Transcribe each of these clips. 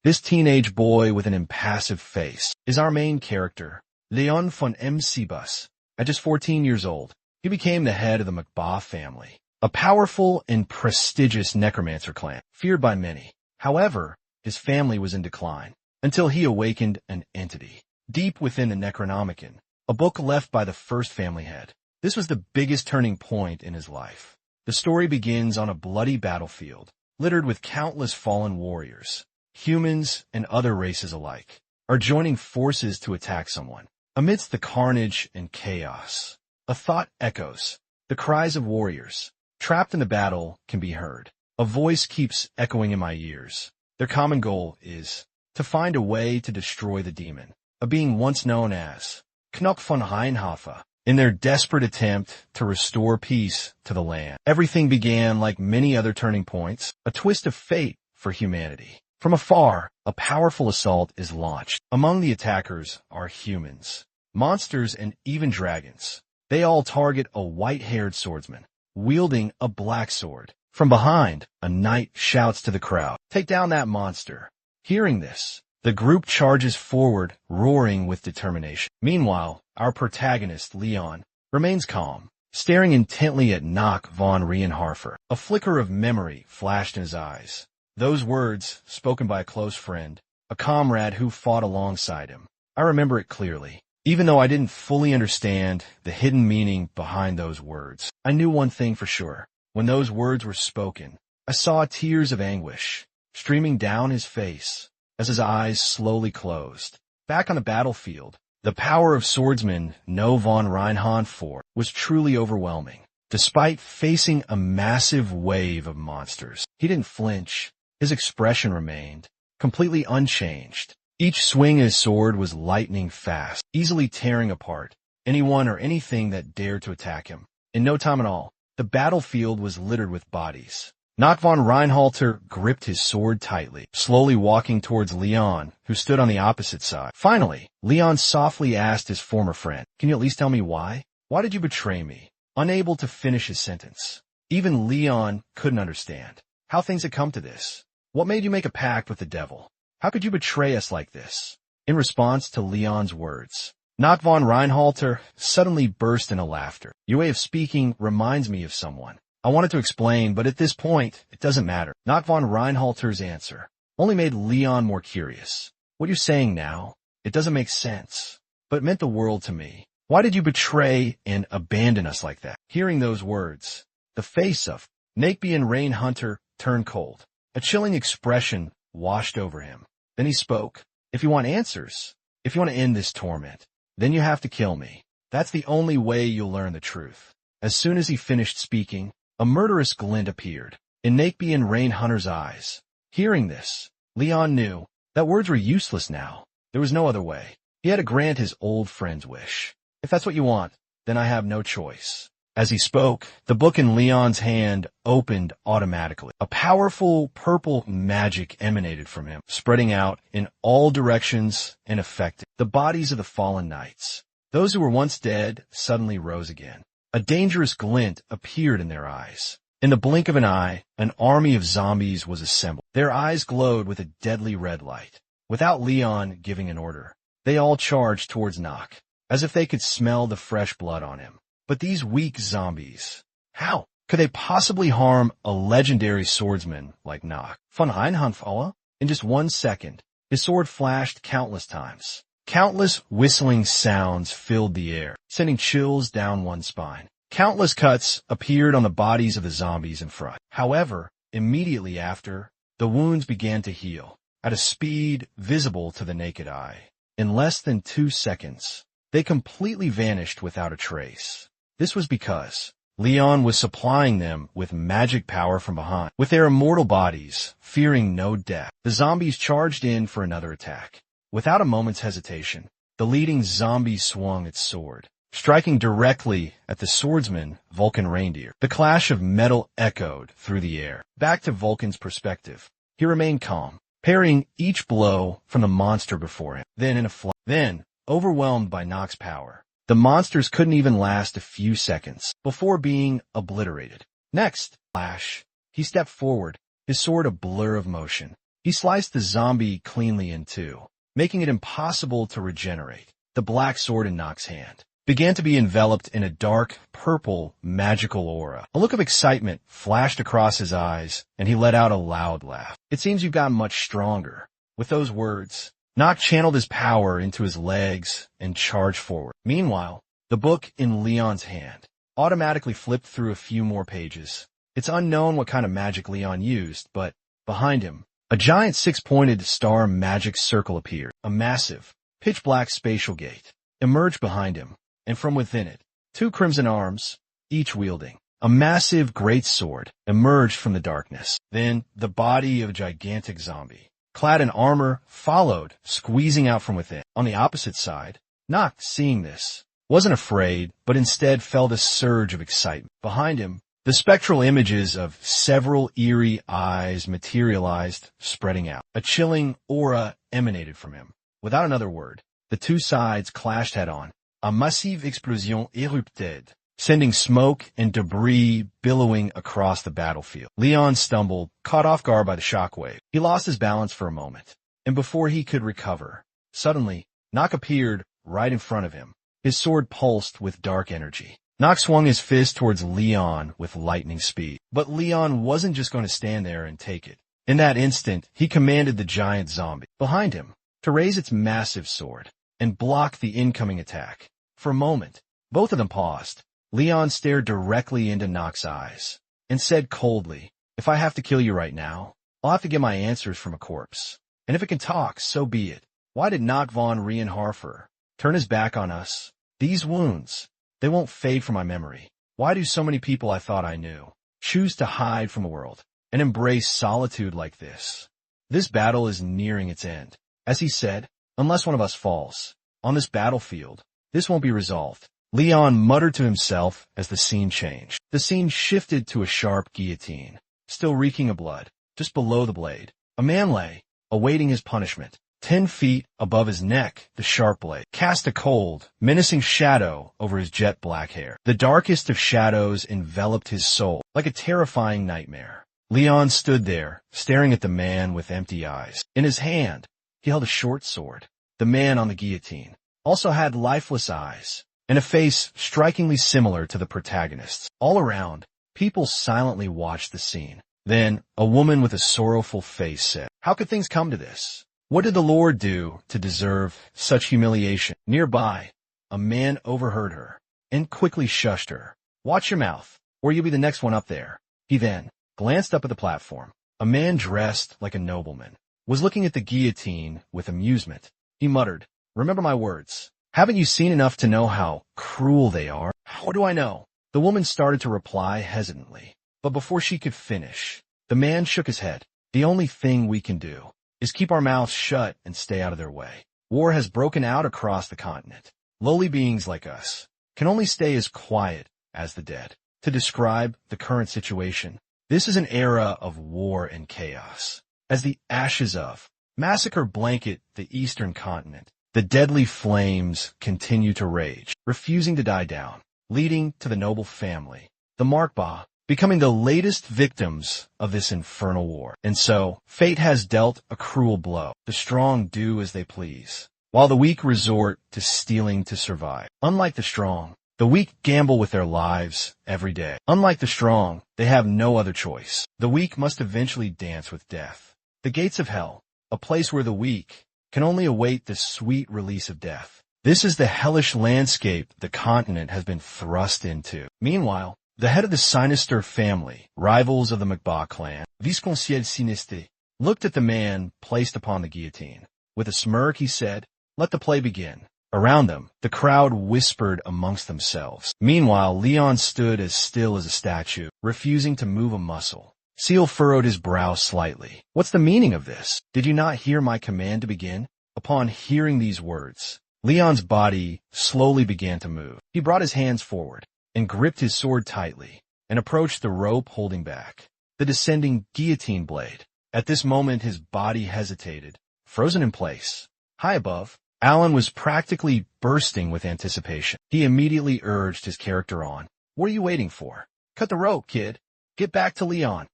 This teenage boy with an impassive face is our main character, Leon von Mcbus. At just 14 years old, he became the head of the Manhwa family, a powerful and prestigious necromancer clan, feared by many. However, his family was in decline until he awakened an entity deep within the Necronomicon, a book left by the first family head. This was the biggest turning point in his life. The story begins on a bloody battlefield, littered with countless fallen warriors. Humans and other races alike are joining forces to attack someone. Amidst the carnage and chaos, a thought echoes. The cries of warriors, trapped in the battle, can be heard. A voice keeps echoing in my ears. Their common goal is to find a way to destroy the demon, a being once known as Knok von Heinhofe, in their desperate attempt to restore peace to the land. Everything began like many other turning points, a twist of fate for humanity. From afar, a powerful assault is launched. Among the attackers are humans, monsters, and even dragons. They all target a white-haired swordsman, wielding a black sword. From behind, a knight shouts to the crowd, "Take down that monster." Hearing this, the group charges forward, roaring with determination. Meanwhile, our protagonist, Leon, remains calm, staring intently at Knock von Rienharfer. A flicker of memory flashed in his eyes. Those words, spoken by a close friend, a comrade who fought alongside him. I remember it clearly. Even though I didn't fully understand the hidden meaning behind those words, I knew one thing for sure. When those words were spoken, I saw tears of anguish streaming down his face as his eyes slowly closed. Back on the battlefield, the power of swordsman No von Reinhardt was truly overwhelming. Despite facing a massive wave of monsters, he didn't flinch. His expression remained completely unchanged. Each swing of his sword was lightning fast, easily tearing apart anyone or anything that dared to attack him. In no time at all, the battlefield was littered with bodies. Knock von Reinhalter gripped his sword tightly, slowly walking towards Leon, who stood on the opposite side. Finally, Leon softly asked his former friend, "Can you at least tell me why? Why did you betray me?" Unable to finish his sentence, even Leon couldn't understand how things had come to this. What made you make a pact with the devil? How could you betray us like this? In response to Leon's words, Knock von Reinhalter suddenly burst into laughter. Your way of speaking reminds me of someone. I wanted to explain, but at this point, it doesn't matter. Knock von Reinhalter's answer only made Leon more curious. What you're saying now, it doesn't make sense, but it meant the world to me. Why did you betray and abandon us like that? Hearing those words, the face of Nakebian Rainhunter turned cold. A chilling expression washed over him. Then he spoke. "If you want answers, if you want to end this torment, then you have to kill me. That's the only way you'll learn the truth." As soon as he finished speaking, a murderous glint appeared in Nakebian Rainhunter's eyes. Hearing this, Leon knew that words were useless now. There was no other way. He had to grant his old friend's wish. "If that's what you want, then I have no choice." As he spoke, the book in Leon's hand opened automatically. A powerful purple magic emanated from him, spreading out in all directions and affecting the bodies of the fallen knights. Those who were once dead suddenly rose again. A dangerous glint appeared in their eyes. In the blink of an eye, an army of zombies was assembled. Their eyes glowed with a deadly red light. Without Leon giving an order, they all charged towards Knock, as if they could smell the fresh blood on him. But these weak zombies, how could they possibly harm a legendary swordsman like Knock von Reinhardt? In just 1 second, his sword flashed countless times. Countless whistling sounds filled the air, sending chills down one's spine. Countless cuts appeared on the bodies of the zombies in front. However, immediately after, the wounds began to heal at a speed visible to the naked eye. In less than 2 seconds, they completely vanished without a trace. This was because Leon was supplying them with magic power from behind. With their immortal bodies, fearing no death, the zombies charged in for another attack. Without a moment's hesitation, the leading zombie swung its sword, striking directly at the swordsman, Vulcan Reindeer. The clash of metal echoed through the air. Back to Vulcan's perspective, he remained calm, parrying each blow from the monster before him. Then, overwhelmed by Knock's power, the monsters couldn't even last a few seconds before being obliterated. Next, flash, he stepped forward, his sword a blur of motion. He sliced the zombie cleanly in two, making it impossible to regenerate. The black sword in Nock's hand began to be enveloped in a dark, purple, magical aura. A look of excitement flashed across his eyes, and he let out a loud laugh. It seems you've gotten much stronger. With those words, Nock channeled his power into his legs and charged forward. Meanwhile, the book in Leon's hand automatically flipped through a few more pages. It's unknown what kind of magic Leon used, but behind him, a giant six-pointed star magic circle appeared. A massive, pitch-black spatial gate emerged behind him, and from within it, two crimson arms, each wielding a massive great sword, emerged from the darkness. Then the body of a gigantic zombie, clad in armor, followed, squeezing out from within. On the opposite side, Nock, seeing this, wasn't afraid, but instead felt a surge of excitement. Behind him, the spectral images of several eerie eyes materialized, spreading out. A chilling aura emanated from him. Without another word, the two sides clashed head-on. A massive explosion erupted, sending smoke and debris billowing across the battlefield. Leon stumbled, caught off guard by the shockwave. He lost his balance for a moment, and before he could recover, suddenly, Nock appeared right in front of him. His sword pulsed with dark energy. Nock swung his fist towards Leon with lightning speed. But Leon wasn't just going to stand there and take it. In that instant, he commanded the giant zombie behind him to raise its massive sword and block the incoming attack. For a moment, both of them paused. Leon stared directly into Nock's eyes and said coldly, "If I have to kill you right now, I'll have to get my answers from a corpse. And if it can talk, so be it." Why did Nock von Rienharfer turn his back on us? These wounds, they won't fade from my memory. Why do so many people I thought I knew choose to hide from the world and embrace solitude like this? This battle is nearing its end. As he said, unless one of us falls on this battlefield, this won't be resolved. Leon muttered to himself as the scene changed. The scene shifted to a sharp guillotine, still reeking of blood. Just below the blade, a man lay, awaiting his punishment. 10 feet above his neck, the sharp blade cast a cold, menacing shadow over his jet black hair. The darkest of shadows enveloped his soul like a terrifying nightmare. Leon stood there, staring at the man with empty eyes. In his hand, he held a short sword. The man on the guillotine also had lifeless eyes and a face strikingly similar to the protagonist's. All around, people silently watched the scene. Then, a woman with a sorrowful face said, "How could things come to this? What did the Lord do to deserve such humiliation?" Nearby, a man overheard her and quickly shushed her. "Watch your mouth, or you'll be the next one up there." He then glanced up at the platform. A man dressed like a nobleman was looking at the guillotine with amusement. He muttered, "Remember my words. Haven't you seen enough to know how cruel they are?" "How do I know?" The woman started to reply hesitantly, but before she could finish, the man shook his head. "The only thing we can do is keep our mouths shut and stay out of their way. War has broken out across the continent. Lowly beings like us can only stay as quiet as the dead." To describe the current situation, this is an era of war and chaos. As the ashes of massacre blanket the eastern continent, the deadly flames continue to rage, refusing to die down, leading to the noble family, the Markba, becoming the latest victims of this infernal war. And so, fate has dealt a cruel blow. The strong do as they please, while the weak resort to stealing to survive. Unlike the strong, the weak gamble with their lives every day. Unlike the strong, they have no other choice. The weak must eventually dance with death. The gates of hell, a place where the weak can only await the sweet release of death. This is the hellish landscape the continent has been thrust into. Meanwhile, the head of the Sinister family, rivals of the McBaugh clan, Visconciel Sinistre, looked at the man placed upon the guillotine. With a smirk, he said, "Let the play begin." Around them, the crowd whispered amongst themselves. Meanwhile, Leon stood as still as a statue, refusing to move a muscle. Seal furrowed his brow slightly. "What's the meaning of this? Did you not hear my command to begin?" Upon hearing these words, Leon's body slowly began to move. He brought his hands forward and gripped his sword tightly, and approached the rope holding back the descending guillotine blade. At this moment his body hesitated, frozen in place. High above, Alan was practically bursting with anticipation. He immediately urged his character on. "What are you waiting for? Cut the rope, kid. Get back to Leon."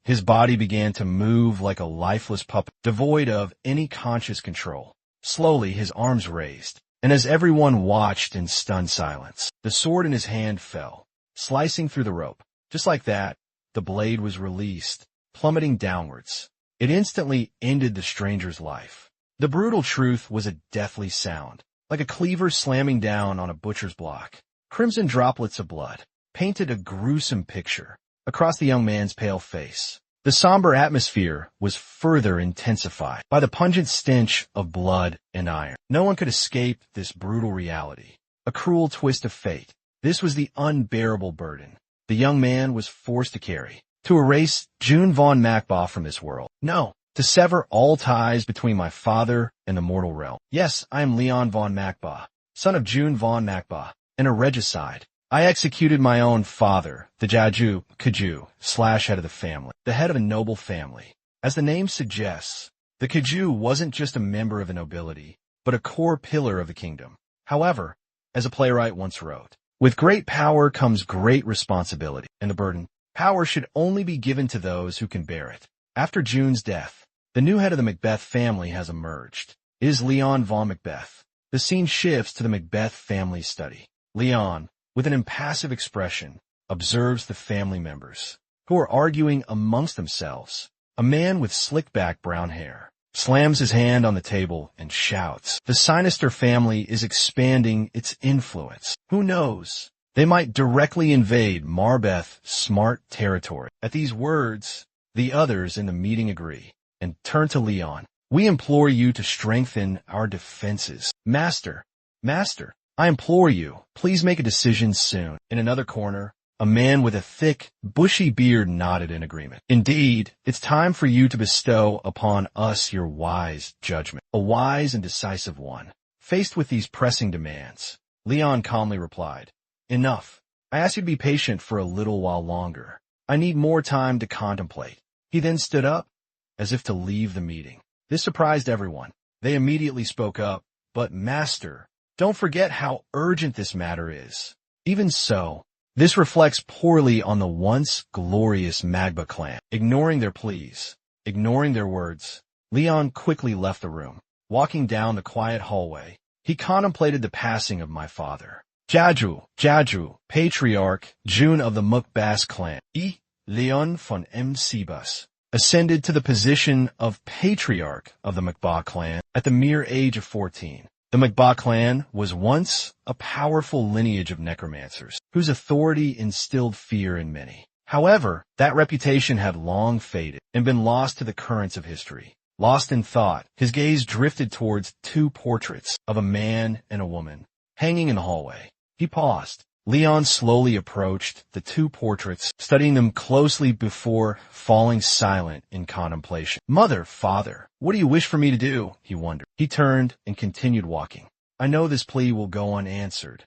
His body began to move like a lifeless puppet, devoid of any conscious control. Slowly, his arms raised, and as everyone watched in stunned silence, the sword in his hand fell, slicing through the rope. Just like that, the blade was released, plummeting downwards. It instantly ended the stranger's life. The brutal truth was a deathly sound, like a cleaver slamming down on a butcher's block. Crimson droplets of blood painted a gruesome picture across the young man's pale face. The somber atmosphere was further intensified by the pungent stench of blood and iron. No one could escape this brutal reality, a cruel twist of fate. This was the unbearable burden the young man was forced to carry, to erase June von Macbeth from this world. No, to sever all ties between my father and the mortal realm. Yes, I am Leon von Macbeth, son of June von Macbeth, and a regicide. I executed my own father, the Kaju, head of the family, the head of a noble family. As the name suggests, the Kaju wasn't just a member of the nobility, but a core pillar of the kingdom. However, as a playwright once wrote, with great power comes great responsibility, and the burden. Power should only be given to those who can bear it. After June's death, the new head of the Macbeth family has emerged. It is Leon von Macbeth. The scene shifts to the Macbeth family study. Leon, with an impassive expression, observes the family members, who are arguing amongst themselves. A man with slick-back brown hair slams his hand on the table and shouts, "The Sinister family is expanding its influence. Who knows? They might directly invade Marbeth's smart territory." At these words, the others in the meeting agree and turn to Leon. "We implore you to strengthen our defenses. Master, I implore you, please make a decision soon." In another corner, a man with a thick, bushy beard nodded in agreement. "Indeed, it's time for you to bestow upon us your wise judgment, a wise and decisive one." Faced with these pressing demands, Leon calmly replied, "Enough. I ask you to be patient for a little while longer. I need more time to contemplate." He then stood up, as if to leave the meeting. This surprised everyone. They immediately spoke up, "But Master, don't forget how urgent this matter is." Even so, this reflects poorly on the once glorious Magba clan. Ignoring their pleas, ignoring their words, Leon quickly left the room. Walking down the quiet hallway, he contemplated the passing of my father. Jaju, patriarch June of the Mukbas clan, Leon von Mcbus, ascended to the position of patriarch of the Mukba clan at the mere age of 14. The Mukba clan was once a powerful lineage of necromancers, whose authority instilled fear in many. However, that reputation had long faded and been lost to the currents of history. Lost in thought, his gaze drifted towards two portraits of a man and a woman, hanging in the hallway. He paused. Leon slowly approached the two portraits, studying them closely before falling silent in contemplation. "Mother, father, what do you wish for me to do?" he wondered. He turned and continued walking. "I know this plea will go unanswered,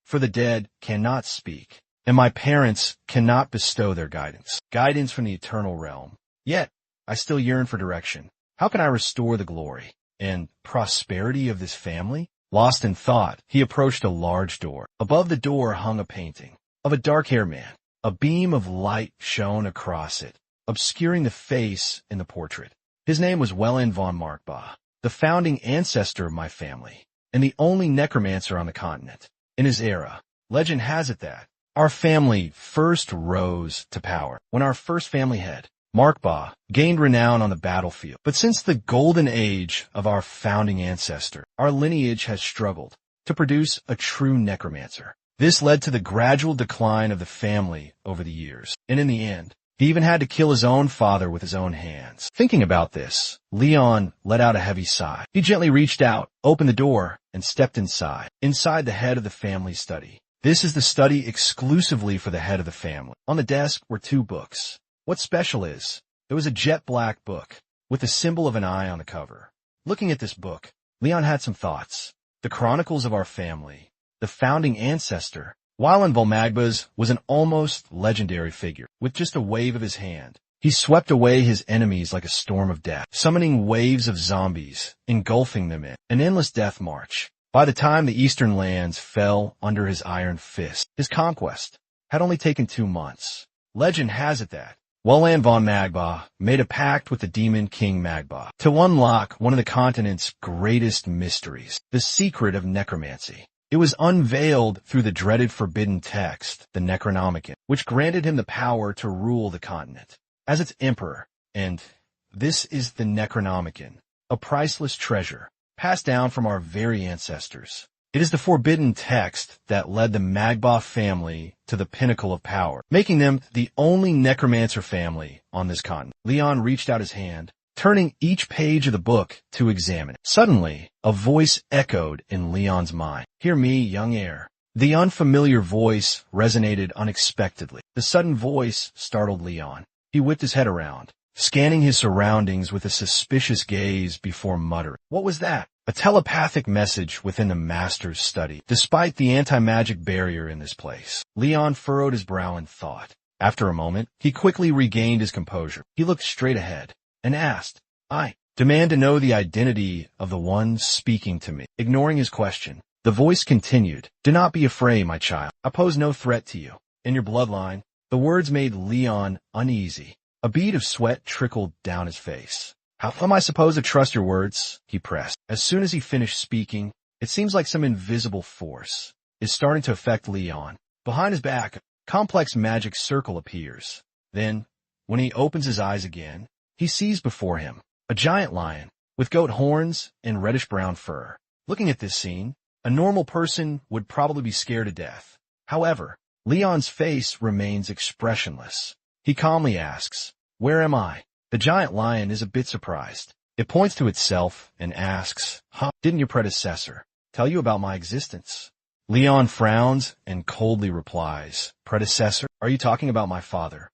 for the dead cannot speak, and my parents cannot bestow their guidance from the eternal realm. Yet, I still yearn for direction. How can I restore the glory and prosperity of this family?" Lost in thought, he approached a large door. Above the door hung a painting of a dark-haired man. A beam of light shone across it, obscuring the face in the portrait. His name was Wellen von Markbach, the founding ancestor of my family, and the only necromancer on the continent. In his era, legend has it that our family first rose to power when our first family head, Markbach, gained renown on the battlefield. But since the golden age of our founding ancestor, our lineage has struggled to produce a true necromancer. This led to the gradual decline of the family over the years, and in the end, he even had to kill his own father with his own hands. Thinking about this, Leon let out a heavy sigh. He gently reached out, opened the door, and stepped inside the head of the family study. This is the study exclusively for the head of the family. On the desk were two books. What's special is, it was a jet black book, with the symbol of an eye on the cover. Looking at this book, Leon had some thoughts. The chronicles of our family, the founding ancestor, Wellen von Magbas was an almost legendary figure. With just a wave of his hand, he swept away his enemies like a storm of death, summoning waves of zombies, engulfing them in an endless death march. By the time the eastern lands fell under his iron fist, his conquest had only taken 2 months. Legend has it that Welland von Magba made a pact with the demon King Magba to unlock one of the continent's greatest mysteries, the secret of necromancy. It was unveiled through the dreaded forbidden text, the Necronomicon, which granted him the power to rule the continent as its emperor. And this is the Necronomicon, a priceless treasure passed down from our very ancestors. It is the forbidden text that led the Magba family to the pinnacle of power, making them the only necromancer family on this continent. Leon reached out his hand, turning each page of the book to examine it. Suddenly, a voice echoed in Leon's mind. "Hear me, young heir." The unfamiliar voice resonated unexpectedly. The sudden voice startled Leon. He whipped his head around, scanning his surroundings with a suspicious gaze before muttering. What was that? A telepathic message within the master's study. Despite the anti-magic barrier in this place, Leon furrowed his brow in thought. After a moment, he quickly regained his composure. He looked straight ahead and asked, "I demand to know the identity of the one speaking to me." Ignoring his question, the voice continued, "Do not be afraid, my child. I pose no threat to you. In your bloodline." The words made Leon uneasy. A bead of sweat trickled down his face. "How am I supposed to trust your words?" he pressed. As soon as he finished speaking, it seems like some invisible force is starting to affect Leon. Behind his back, a complex magic circle appears. Then, when he opens his eyes again, he sees before him a giant lion with goat horns and reddish-brown fur. Looking at this scene, a normal person would probably be scared to death. However, Leon's face remains expressionless. He calmly asks, "Where am I?" The giant lion is a bit surprised. It points to itself and asks, "Didn't your predecessor tell you about my existence?" Leon frowns and coldly replies, "Predecessor? Are you talking about my father?"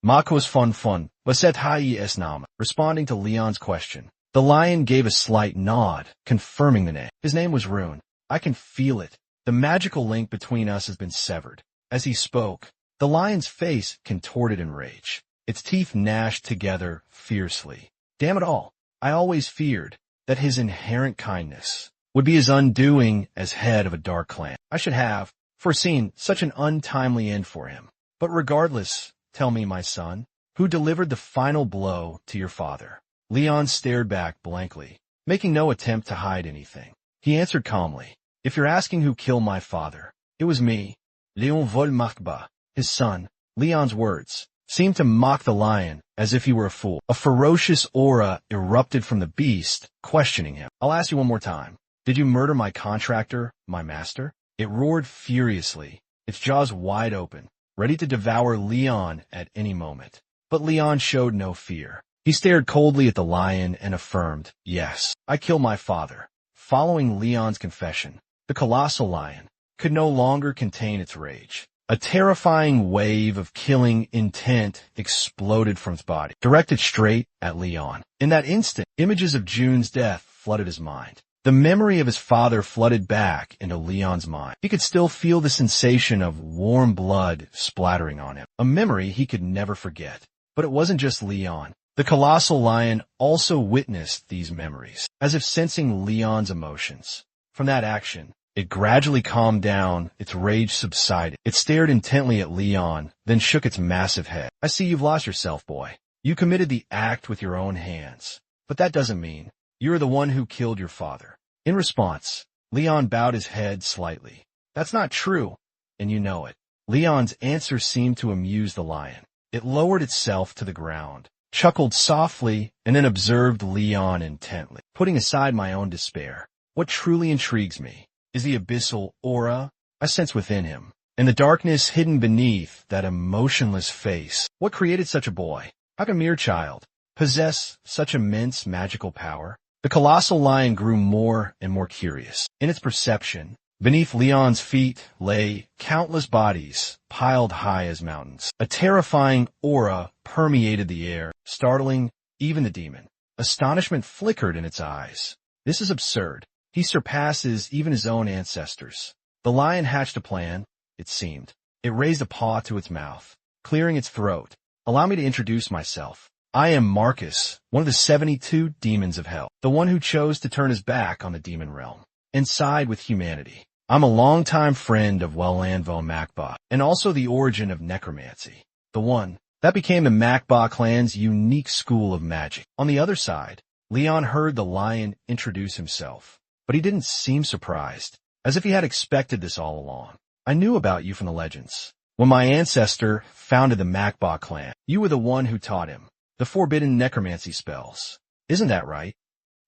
Makos fun, waset hai es nama. Responding to Leon's question, the lion gave a slight nod, confirming the name. His name was Rune. "I can feel it. The magical link between us has been severed." As he spoke, the lion's face contorted in rage. Its teeth gnashed together fiercely. Damn it all. I always feared that his inherent kindness would be as undoing as head of a dark clan. I should have foreseen such an untimely end for him. But regardless, tell me, my son, who delivered the final blow to your father? Leon stared back blankly, making no attempt to hide anything. He answered calmly, "If you're asking who killed my father, it was me, Leon Vol Makba, his son." Leon's words seemed to mock the lion as if he were a fool. A ferocious aura erupted from the beast, questioning him. "I'll ask you one more time. Did you murder my contractor, my master?" It roared furiously, its jaws wide open, ready to devour Leon at any moment. But Leon showed no fear. He stared coldly at the lion and affirmed, "Yes, I killed my father." Following Leon's confession, the colossal lion could no longer contain its rage. A terrifying wave of killing intent exploded from its body, directed straight at Leon. In that instant, images of June's death flooded his mind. The memory of his father flooded back into Leon's mind. He could still feel the sensation of warm blood splattering on him, a memory he could never forget. But it wasn't just Leon. The colossal lion also witnessed these memories, as if sensing Leon's emotions. From that action, it gradually calmed down, its rage subsided. It stared intently at Leon, then shook its massive head. "I see you've lost yourself, boy. You committed the act with your own hands. But that doesn't mean you're the one who killed your father." In response, Leon bowed his head slightly. "That's not true, and you know it." Leon's answer seemed to amuse the lion. It lowered itself to the ground, chuckled softly, and then observed Leon intently. "Putting aside my own despair, what truly intrigues me is the abyssal aura I sense within him, and the darkness hidden beneath that emotionless face. What created such a boy? How can a mere child possess such immense magical power?" The colossal lion grew more and more curious. In its perception, beneath Leon's feet lay countless bodies piled high as mountains. A terrifying aura permeated the air, startling even the demon. Astonishment flickered in its eyes. "This is absurd. He surpasses even his own ancestors." The lion hatched a plan, it seemed. It raised a paw to its mouth, clearing its throat. "Allow me to introduce myself. I am Marcus, one of the 72 demons of hell, the one who chose to turn his back on the demon realm and side with humanity. I'm a longtime friend of Welland von Makba, and also the origin of necromancy, the one That became the Makba clan's unique school of magic. On the other side, Leon heard the lion introduce himself, but he didn't seem surprised, as if he had expected this all along. I knew about you from the legends. When my ancestor founded the Makba clan, you were the one who taught him the forbidden necromancy spells. Isn't that right?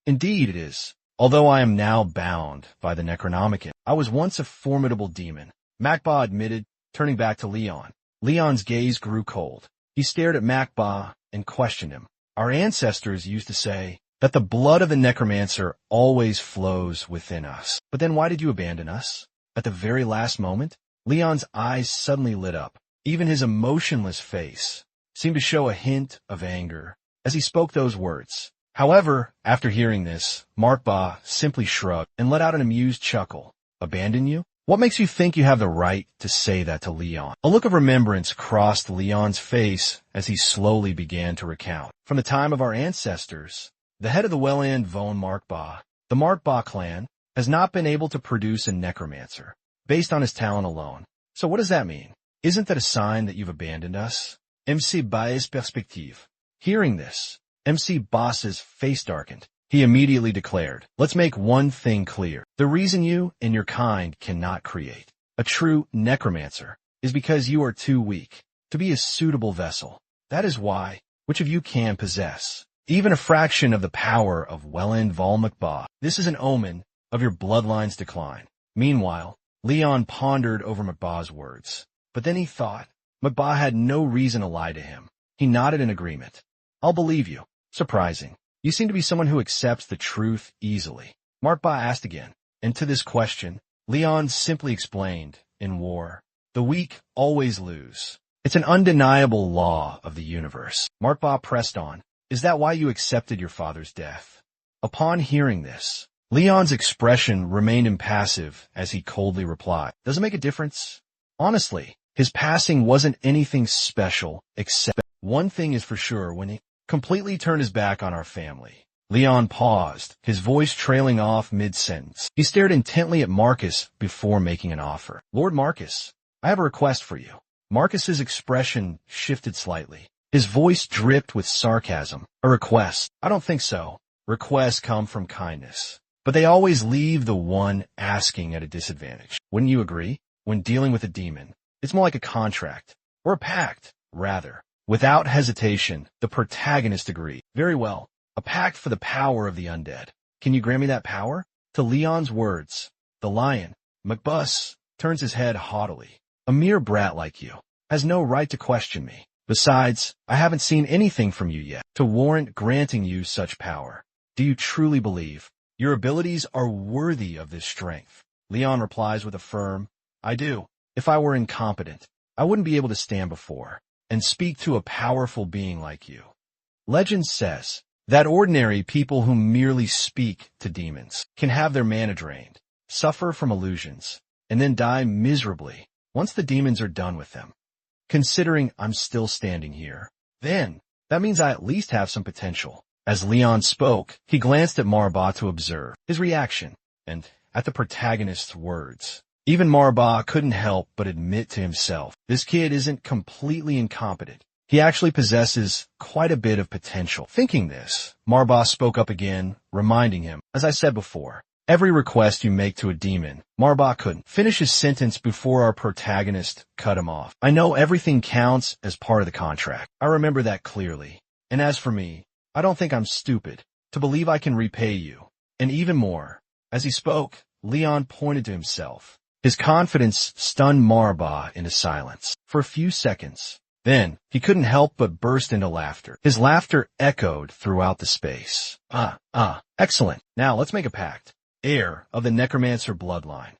Indeed it is. Although I am now bound by the Necronomicon, I was once a formidable demon, Makba admitted, turning back to Leon. Leon's gaze grew cold. He stared at Makba and questioned him. Our ancestors used to say that the blood of the necromancer always flows within us. But then why did you abandon us? At the very last moment, Leon's eyes suddenly lit up. Even his emotionless face seemed to show a hint of anger as he spoke those words. However, after hearing this, Makba simply shrugged and let out an amused chuckle. Abandon you? What makes you think you have the right to say that to Leon? A look of remembrance crossed Leon's face as he slowly began to recount. From the time of our ancestors, the head of the Welland von Makba, the Makba clan, has not been able to produce a necromancer based on his talent alone. So what does that mean? Isn't that a sign that you've abandoned us? MC Ba's perspective. Hearing this, MC Boss's face darkened. He immediately declared, let's make one thing clear. The reason you and your kind cannot create a true necromancer is because you are too weak to be a suitable vessel. That is why, which of you can possess even a fraction of the power of Welland von Makba? This is an omen of your bloodline's decline. Meanwhile, Leon pondered over Makba's words, but then he thought Makba had no reason to lie to him. He nodded in agreement. I'll believe you. Surprising. You seem to be someone who accepts the truth easily. Makba asked again, and to this question, Leon simply explained, in war, the weak always lose. It's an undeniable law of the universe. Makba pressed on, is that why you accepted your father's death? Upon hearing this, Leon's expression remained impassive as he coldly replied, does it make a difference? Honestly, his passing wasn't anything special, except one thing is for sure, when he completely turned his back on our family. Leon paused, his voice trailing off mid-sentence. He stared intently at Marcus before making an offer. Lord Marcus, I have a request for you. Marcus's expression shifted slightly. His voice dripped with sarcasm. A request? I don't think so. Requests come from kindness, but they always leave the one asking at a disadvantage. Wouldn't you agree? When dealing with a demon, it's more like a contract, or a pact, rather. Without hesitation, the protagonist agreed. Very well. A pact for the power of the undead. Can you grant me that power? To Leon's words, the lion, Makbus, turns his head haughtily. A mere brat like you has no right to question me. Besides, I haven't seen anything from you yet to warrant granting you such power. Do you truly believe your abilities are worthy of this strength? Leon replies with a firm, I do. If I were incompetent, I wouldn't be able to stand before and speak to a powerful being like you. Legend says that ordinary people who merely speak to demons can have their mana drained, suffer from illusions, and then die miserably once the demons are done with them. Considering I'm still standing here, then that means I at least have some potential. As Leon spoke, he glanced at Makba to observe his reaction, and at the protagonist's words. Even Makba couldn't help but admit to himself, this kid isn't completely incompetent. He actually possesses quite a bit of potential. Thinking this, Makba spoke up again, reminding him, as I said before, every request you make to a demon. Makba couldn't finish his sentence before our protagonist cut him off. I know everything counts as part of the contract. I remember that clearly. And as for me, I don't think I'm stupid to believe I can repay you. And even more, as he spoke, Leon pointed to himself. His confidence stunned Makba into silence for a few seconds. Then, he couldn't help but burst into laughter. His laughter echoed throughout the space. Excellent. Now let's make a pact. Heir of the Necromancer bloodline.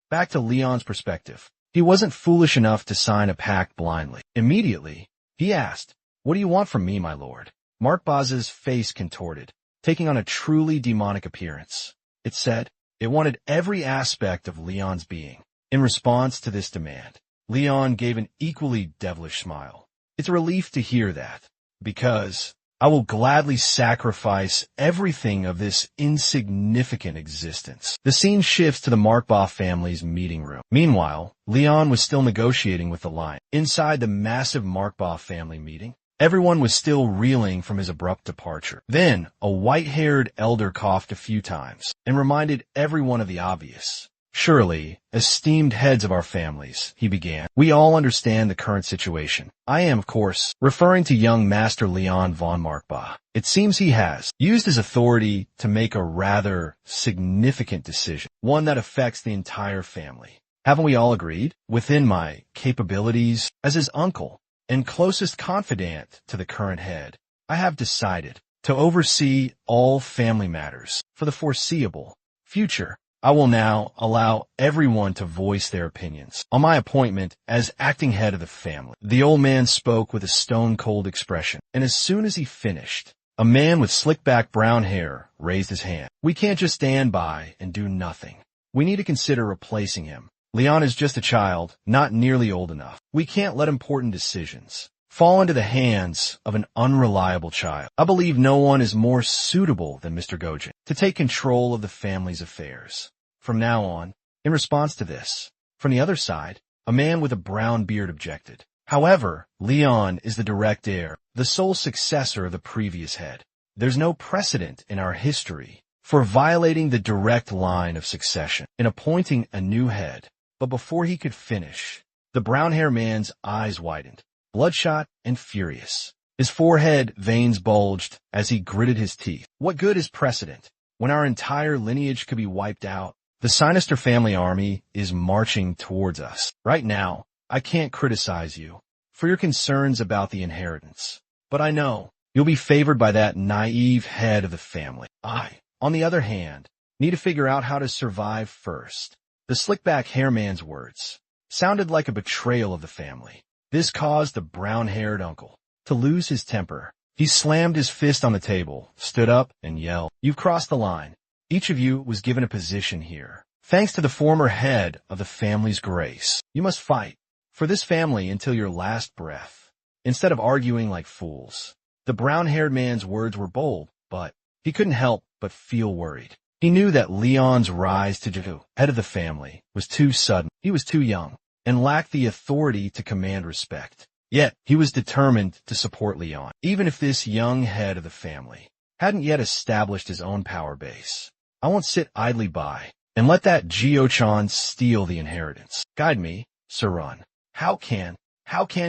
Back to Leon's perspective. He wasn't foolish enough to sign a pact blindly. Immediately, he asked, what do you want from me, my lord? Makba's face contorted, taking on a truly demonic appearance. It said, it wanted every aspect of Leon's being. In response to this demand, Leon gave an equally devilish smile. It's a relief to hear that, because I will gladly sacrifice everything of this insignificant existence. The scene shifts to the Markbaugh family's meeting room. Meanwhile, Leon was still negotiating with the lion. Inside the massive Markbaugh family meeting, everyone was still reeling from his abrupt departure. Then, a white-haired elder coughed a few times and reminded everyone of the obvious. Surely, esteemed heads of our families, he began, we all understand the current situation. I am, of course, referring to young Master Leon von Markbaugh. It seems he has used his authority to make a rather significant decision, one that affects the entire family. Haven't we all agreed? Within my capabilities as his uncle and closest confidant to the current head, I have decided to oversee all family matters for the foreseeable future. I will now allow everyone to voice their opinions on my appointment as acting head of the family. The old man spoke with a stone-cold expression, and as soon as he finished, a man with slick-back brown hair raised his hand. We can't just stand by and do nothing. We need to consider replacing him. Leon is just a child, not nearly old enough. We can't let important decisions fall into the hands of an unreliable child. I believe no one is more suitable than Mr. Gojin to take control of the family's affairs from now on. In response to this, from the other side, a man with a brown beard objected. However, Leon is the direct heir, the sole successor of the previous head. There's no precedent in our history for violating the direct line of succession in appointing a new head. But before he could finish, the brown-haired man's eyes widened, bloodshot and furious. His forehead veins bulged as he gritted his teeth. What good is precedent when our entire lineage could be wiped out? The sinister family army is marching towards us. Right now, I can't criticize you for your concerns about the inheritance, but I know you'll be favored by that naive head of the family. I, on the other hand, need to figure out how to survive first. The slick-back hairman's words sounded like a betrayal of the family. This caused the brown-haired uncle to lose his temper. He slammed his fist on the table, stood up, and yelled, "You've crossed the line. Each of you was given a position here. Thanks to the former head of the family's grace, you must fight for this family until your last breath, instead of arguing like fools." The brown-haired man's words were bold, but he couldn't help but feel worried. He knew that Leon's rise to head of the family was too sudden. He was too young and lacked the authority to command respect. Yet, he was determined to support Leon, even if this young head of the family hadn't yet established his own power base. I won't sit idly by and let that Gio-chan steal the inheritance. Guide me, Sir Run. How can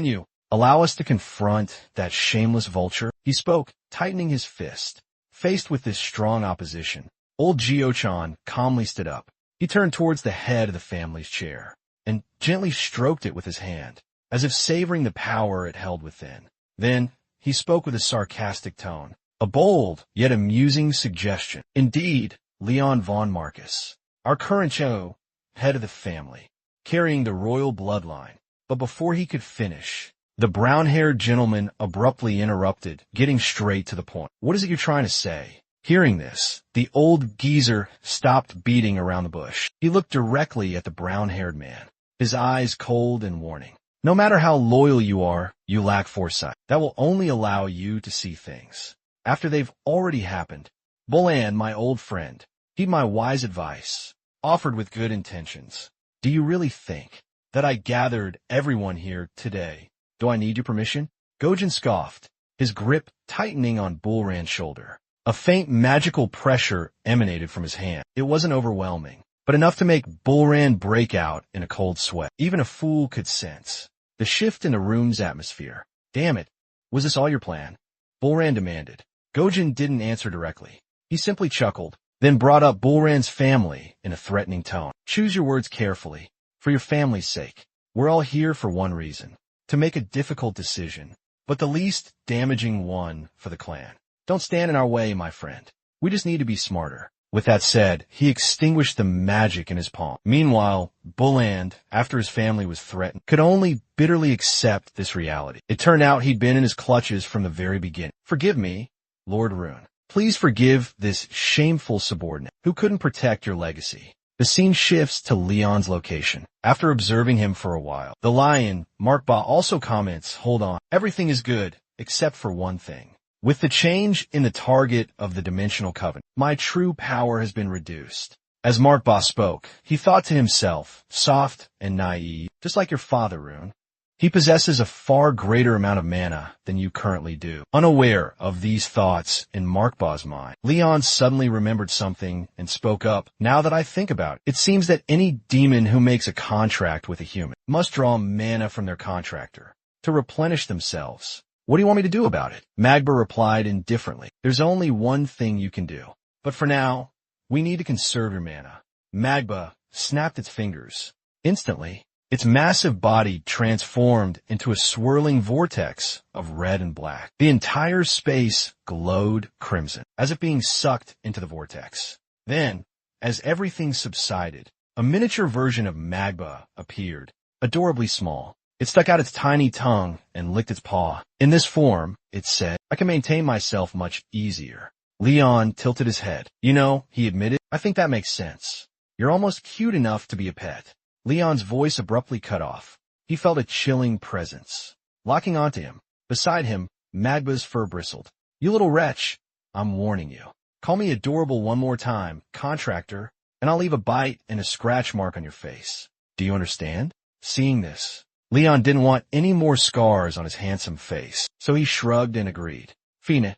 you allow us to confront that shameless vulture? He spoke, tightening his fist. Faced with this strong opposition, old Gio-chan calmly stood up. He turned towards the head of the family's chair and gently stroked it with his hand, as if savoring the power it held within. Then he spoke with a sarcastic tone, a bold yet amusing suggestion. Indeed, Leon von Marcus, our current head of the family, carrying the royal bloodline. But before he could finish, the brown-haired gentleman abruptly interrupted, getting straight to the point. What is it you're trying to say? Hearing this, the old geezer stopped beating around the bush. He looked directly at the brown-haired man, his eyes cold and warning. No matter how loyal you are, you lack foresight. That will only allow you to see things after they've already happened. Bulan, my old friend, heed my wise advice, offered with good intentions. Do you really think that I gathered everyone here today? Do I need your permission? Gojin scoffed, his grip tightening on Bulran's shoulder. A faint magical pressure emanated from his hand. It wasn't overwhelming, but enough to make Bulran break out in a cold sweat. Even a fool could sense the shift in the room's atmosphere. Damn it, was this all your plan? Bulran demanded. Gojin didn't answer directly. He simply chuckled, then brought up Bulran's family in a threatening tone. Choose your words carefully, for your family's sake. We're all here for one reason, to make a difficult decision, but the least damaging one for the clan. Don't stand in our way, my friend. We just need to be smarter. With that said, he extinguished the magic in his palm. Meanwhile, Buland, after his family was threatened, could only bitterly accept this reality. It turned out he'd been in his clutches from the very beginning. Forgive me, Lord Rune. Please forgive this shameful subordinate who couldn't protect your legacy. The scene shifts to Leon's location. After observing him for a while, the lion, Markbaugh, also comments, hold on, everything is good, except for one thing. With the change in the target of the dimensional covenant, my true power has been reduced. As Markba spoke, he thought to himself, soft and naive, just like your father, Rune. He possesses a far greater amount of mana than you currently do. Unaware of these thoughts in Markba's mind, Leon suddenly remembered something and spoke up. Now that I think about it seems that any demon who makes a contract with a human must draw mana from their contractor to replenish themselves. What do you want me to do about it? Magba replied indifferently. There's only one thing you can do. But for now, we need to conserve your mana. Magba snapped its fingers. Instantly, its massive body transformed into a swirling vortex of red and black. The entire space glowed crimson, as if being sucked into the vortex. Then, as everything subsided, a miniature version of Magba appeared, adorably small. It stuck out its tiny tongue and licked its paw. In this form, it said, I can maintain myself much easier. Leon tilted his head. You know, he admitted, I think that makes sense. You're almost cute enough to be a pet. Leon's voice abruptly cut off. He felt a chilling presence, locking onto him. Beside him, Magba's fur bristled. You little wretch, I'm warning you. Call me adorable one more time, contractor, and I'll leave a bite and a scratch mark on your face. Do you understand? Seeing this, Leon didn't want any more scars on his handsome face, so he shrugged and agreed. Fine.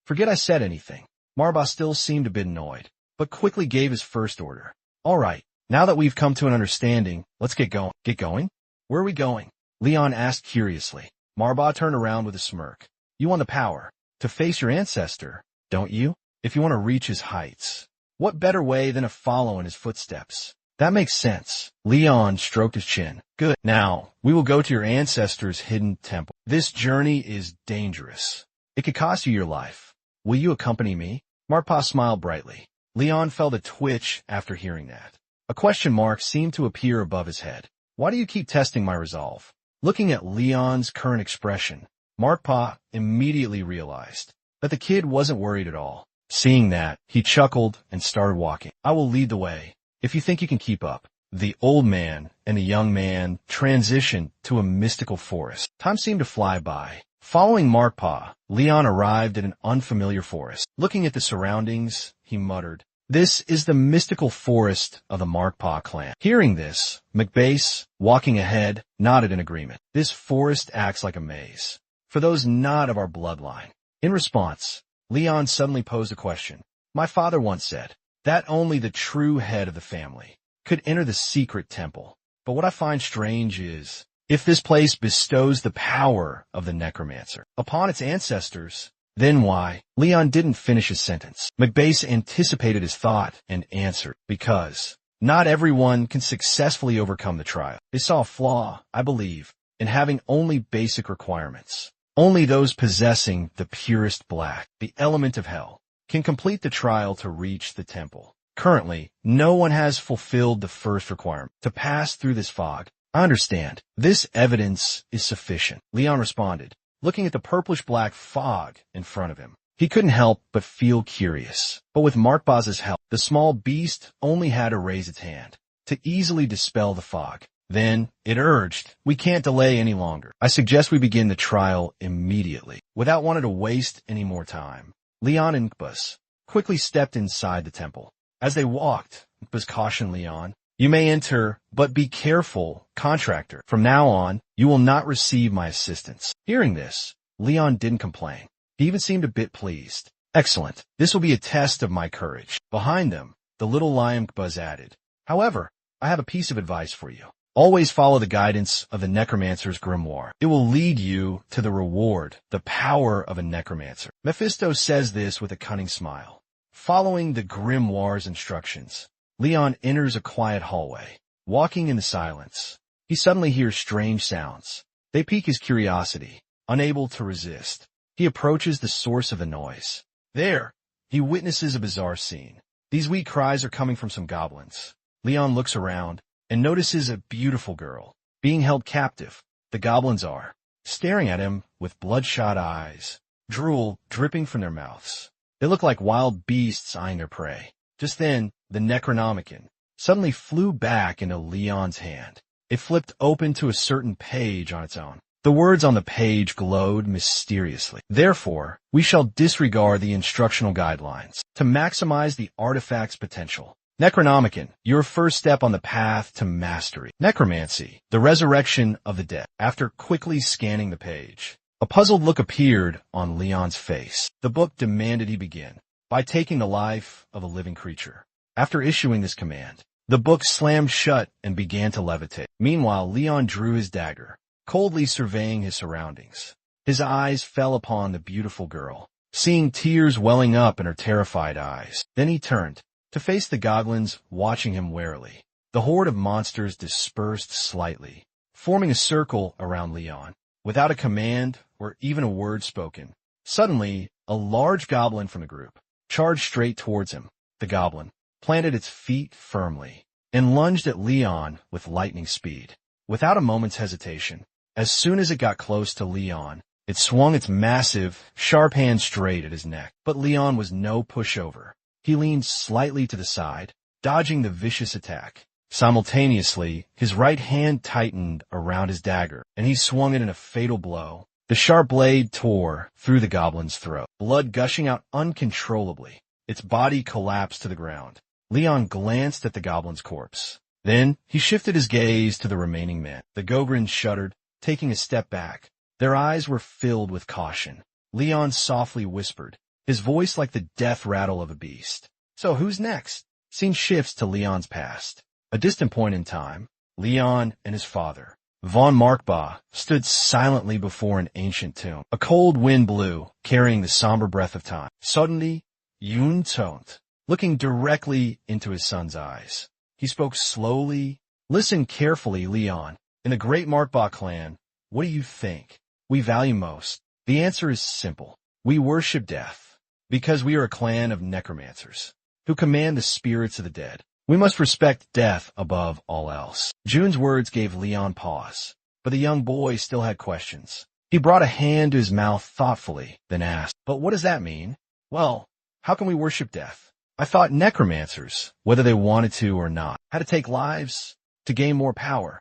Forget I said anything. Marba still seemed a bit annoyed, but quickly gave his first order. All right. Now that we've come to an understanding, let's get going. Get going? Where are we going? Leon asked curiously. Marba turned around with a smirk. You want the power to face your ancestor, don't you? If you want to reach his heights. What better way than to follow in his footsteps? That makes sense. Leon stroked his chin. Good. Now, we will go to your ancestor's hidden temple. This journey is dangerous. It could cost you your life. Will you accompany me? Marpa smiled brightly. Leon felt a twitch after hearing that. A question mark seemed to appear above his head. Why do you keep testing my resolve? Looking at Leon's current expression, Markpa immediately realized that the kid wasn't worried at all. Seeing that, he chuckled and started walking. I will lead the way, if you think you can keep up. The old man and the young man transitioned to a mystical forest. Time seemed to fly by. Following Markpa, Leon arrived at an unfamiliar forest. Looking at the surroundings, he muttered, This is the mystical forest of the Markpa clan. Hearing this, McBase, walking ahead, nodded in agreement. This forest acts like a maze for those not of our bloodline. In response, Leon suddenly posed a question. My father once said that only the true head of the family could enter the secret temple. But what I find strange is, if this place bestows the power of the Necromancer upon its ancestors, then why? Leon didn't finish his sentence. McBase anticipated his thought and answered, because not everyone can successfully overcome the trial. They saw a flaw, I believe, in having only basic requirements. Only those possessing the purest black, the element of hell, can complete the trial to reach the temple. Currently, no one has fulfilled the first requirement, to pass through this fog. I understand. This evidence is sufficient, Leon responded, looking at the purplish-black fog in front of him. He couldn't help but feel curious. But with Markbaz's help, the small beast only had to raise its hand to easily dispel the fog. Then, it urged, we can't delay any longer. I suggest we begin the trial immediately. Without wanting to waste any more time, Leon and Nkbus quickly stepped inside the temple. As they walked, Nkbus cautioned Leon, You may enter, but be careful, contractor. From now on, you will not receive my assistance. Hearing this, Leon didn't complain. He even seemed a bit pleased. Excellent. This will be a test of my courage. Behind them, the little lion Buzz added. However, I have a piece of advice for you. Always follow the guidance of the Necromancer's grimoire. It will lead you to the reward, the power of a Necromancer. Mephisto says this with a cunning smile. Following the grimoire's instructions, Leon enters a quiet hallway. Walking in the silence, he suddenly hears strange sounds. They pique his curiosity. Unable to resist, he approaches the source of the noise. There, he witnesses a bizarre scene. These weak cries are coming from some goblins. Leon looks around and notices a beautiful girl being held captive. The goblins are staring at him with bloodshot eyes, drool dripping from their mouths. They look like wild beasts eyeing their prey. Just then, the Necronomicon suddenly flew back into Leon's hand. It flipped open to a certain page on its own. The words on the page glowed mysteriously. Therefore, we shall disregard the instructional guidelines to maximize the artifact's potential. Necronomicon, your first step on the path to mastery. Necromancy, the resurrection of the dead. After quickly scanning the page, a puzzled look appeared on Leon's face. The book demanded he begin by taking the life of a living creature. After issuing this command, the book slammed shut and began to levitate. Meanwhile, Leon drew his dagger, coldly surveying his surroundings. His eyes fell upon the beautiful girl, seeing tears welling up in her terrified eyes. Then he turned to face the goblins watching him warily. The horde of monsters dispersed slightly, forming a circle around Leon, without a command or even a word spoken. Suddenly, a large goblin from the group charged straight towards him. The goblin planted its feet firmly and lunged at Leon with lightning speed. Without a moment's hesitation, as soon as it got close to Leon, it swung its massive, sharp hand straight at his neck. But Leon was no pushover. He leaned slightly to the side, dodging the vicious attack. Simultaneously, his right hand tightened around his dagger, and he swung it in a fatal blow. The sharp blade tore through the goblin's throat, blood gushing out uncontrollably. Its body collapsed to the ground. Leon glanced at the goblin's corpse. Then he shifted his gaze to the remaining men. The Gogrins shuddered, taking a step back. Their eyes were filled with caution. Leon softly whispered, his voice like the death rattle of a beast. "So who's next?" Scene shifts to Leon's past. A distant point in time, Leon and his father, von Markba, stood silently before an ancient tomb. A cold wind blew, carrying the somber breath of time. Suddenly, Yun toned, looking directly into his son's eyes. He spoke slowly. "Listen carefully, Leon. In the great Markba clan, what do you think we value most?" The answer is simple. We worship death, because we are a clan of necromancers who command the spirits of the dead. We must respect death above all else. June's words gave Leon pause, but the young boy still had questions. He brought a hand to his mouth thoughtfully, then asked, "But what does that mean?" "Well, how can we worship death? I thought necromancers, whether they wanted to or not, had to take lives to gain more power.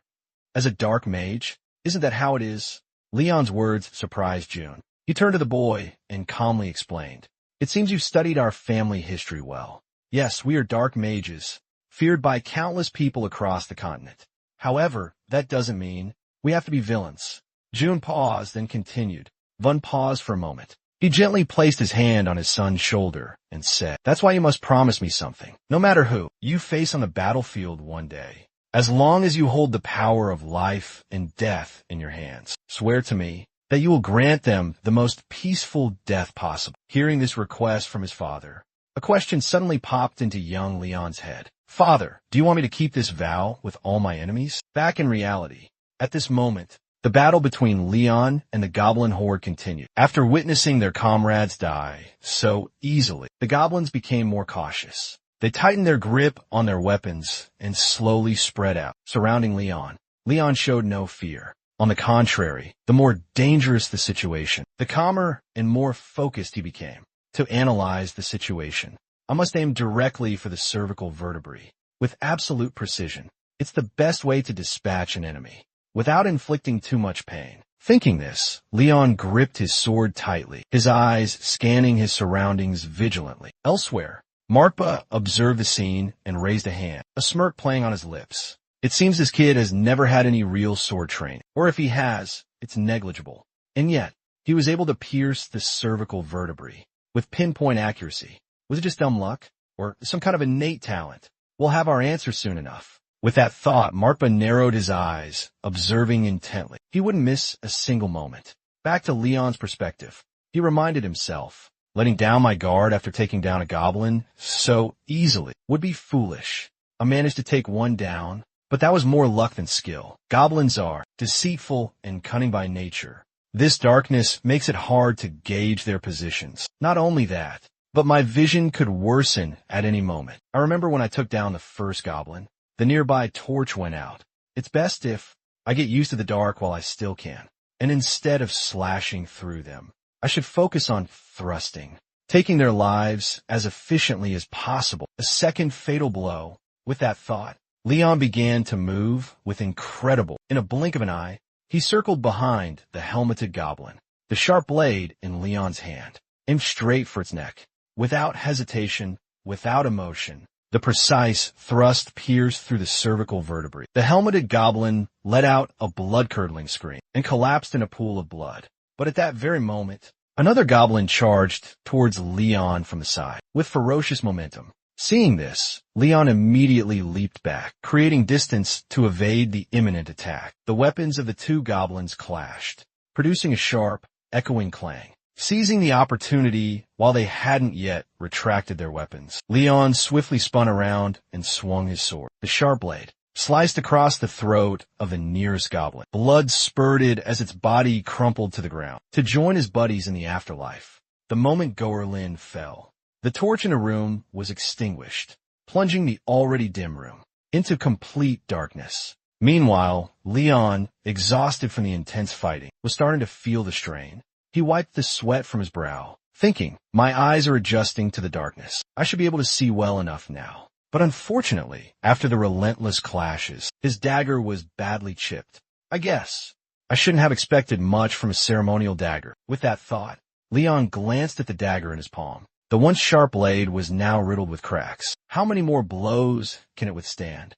As a dark mage, isn't that how it is?" Leon's words surprised June. He turned to the boy and calmly explained, "It seems you've studied our family history well. Yes, we are dark mages, feared by countless people across the continent. However, that doesn't mean we have to be villains." June paused and continued. Vun paused for a moment. He gently placed his hand on his son's shoulder and said, "That's why you must promise me something. No matter who you face on the battlefield one day, as long as you hold the power of life and death in your hands, swear to me that you will grant them the most peaceful death possible." Hearing this request from his father, a question suddenly popped into young Leon's head. "Father, do you want me to keep this vow with all my enemies?" Back in reality, at this moment, the battle between Leon and the goblin horde continued. After witnessing their comrades die so easily, the goblins became more cautious. They tightened their grip on their weapons and slowly spread out, surrounding Leon. Leon showed no fear. On the contrary, the more dangerous the situation, the calmer and more focused he became. To analyze the situation, I must aim directly for the cervical vertebrae, with absolute precision. It's the best way to dispatch an enemy, without inflicting too much pain. Thinking this, Leon gripped his sword tightly, his eyes scanning his surroundings vigilantly. Elsewhere, Markba observed the scene and raised a hand, a smirk playing on his lips. It seems this kid has never had any real sword training, or if he has, it's negligible. And yet, he was able to pierce the cervical vertebrae with pinpoint accuracy. Was it just dumb luck, or some kind of innate talent? We'll have our answer soon enough. With that thought, Markba narrowed his eyes, observing intently. He wouldn't miss a single moment. Back to Leon's perspective, he reminded himself, letting down my guard after taking down a goblin so easily would be foolish. I managed to take one down, but that was more luck than skill. Goblins are deceitful and cunning by nature. This darkness makes it hard to gauge their positions. Not only that, but my vision could worsen at any moment. I remember when I took down the first goblin, the nearby torch went out. It's best if I get used to the dark while I still can. And instead of slashing through them, I should focus on thrusting, taking their lives as efficiently as possible. A second fatal blow. With that thought, Leon began to move with incredible. In a blink of an eye, he He circled behind the helmeted goblin, the sharp blade in Leon's hand, aimed straight for its neck. Without hesitation, without emotion, the precise thrust pierced through the cervical vertebrae. The helmeted goblin let out a blood-curdling scream and collapsed in a pool of blood. But at that very moment, another goblin charged towards Leon from the side, with ferocious momentum. Seeing this, Leon immediately leaped back, creating distance to evade the imminent attack. The weapons of the two goblins clashed, producing a sharp, echoing clang. Seizing the opportunity while they hadn't yet retracted their weapons, Leon swiftly spun around and swung his sword. The sharp blade sliced across the throat of the nearest goblin. Blood spurted as its body crumpled to the ground. To join his buddies in the afterlife, the moment Goerlin fell, the torch in the room was extinguished, plunging the already dim room into complete darkness. Meanwhile, Leon, exhausted from the intense fighting, was starting to feel the strain. He wiped the sweat from his brow, thinking, my eyes are adjusting to the darkness. I should be able to see well enough now. But unfortunately, after the relentless clashes, his dagger was badly chipped. I guess I shouldn't have expected much from a ceremonial dagger. With that thought, Leon glanced at the dagger in his palm. The once sharp blade was now riddled with cracks. How many more blows can it withstand?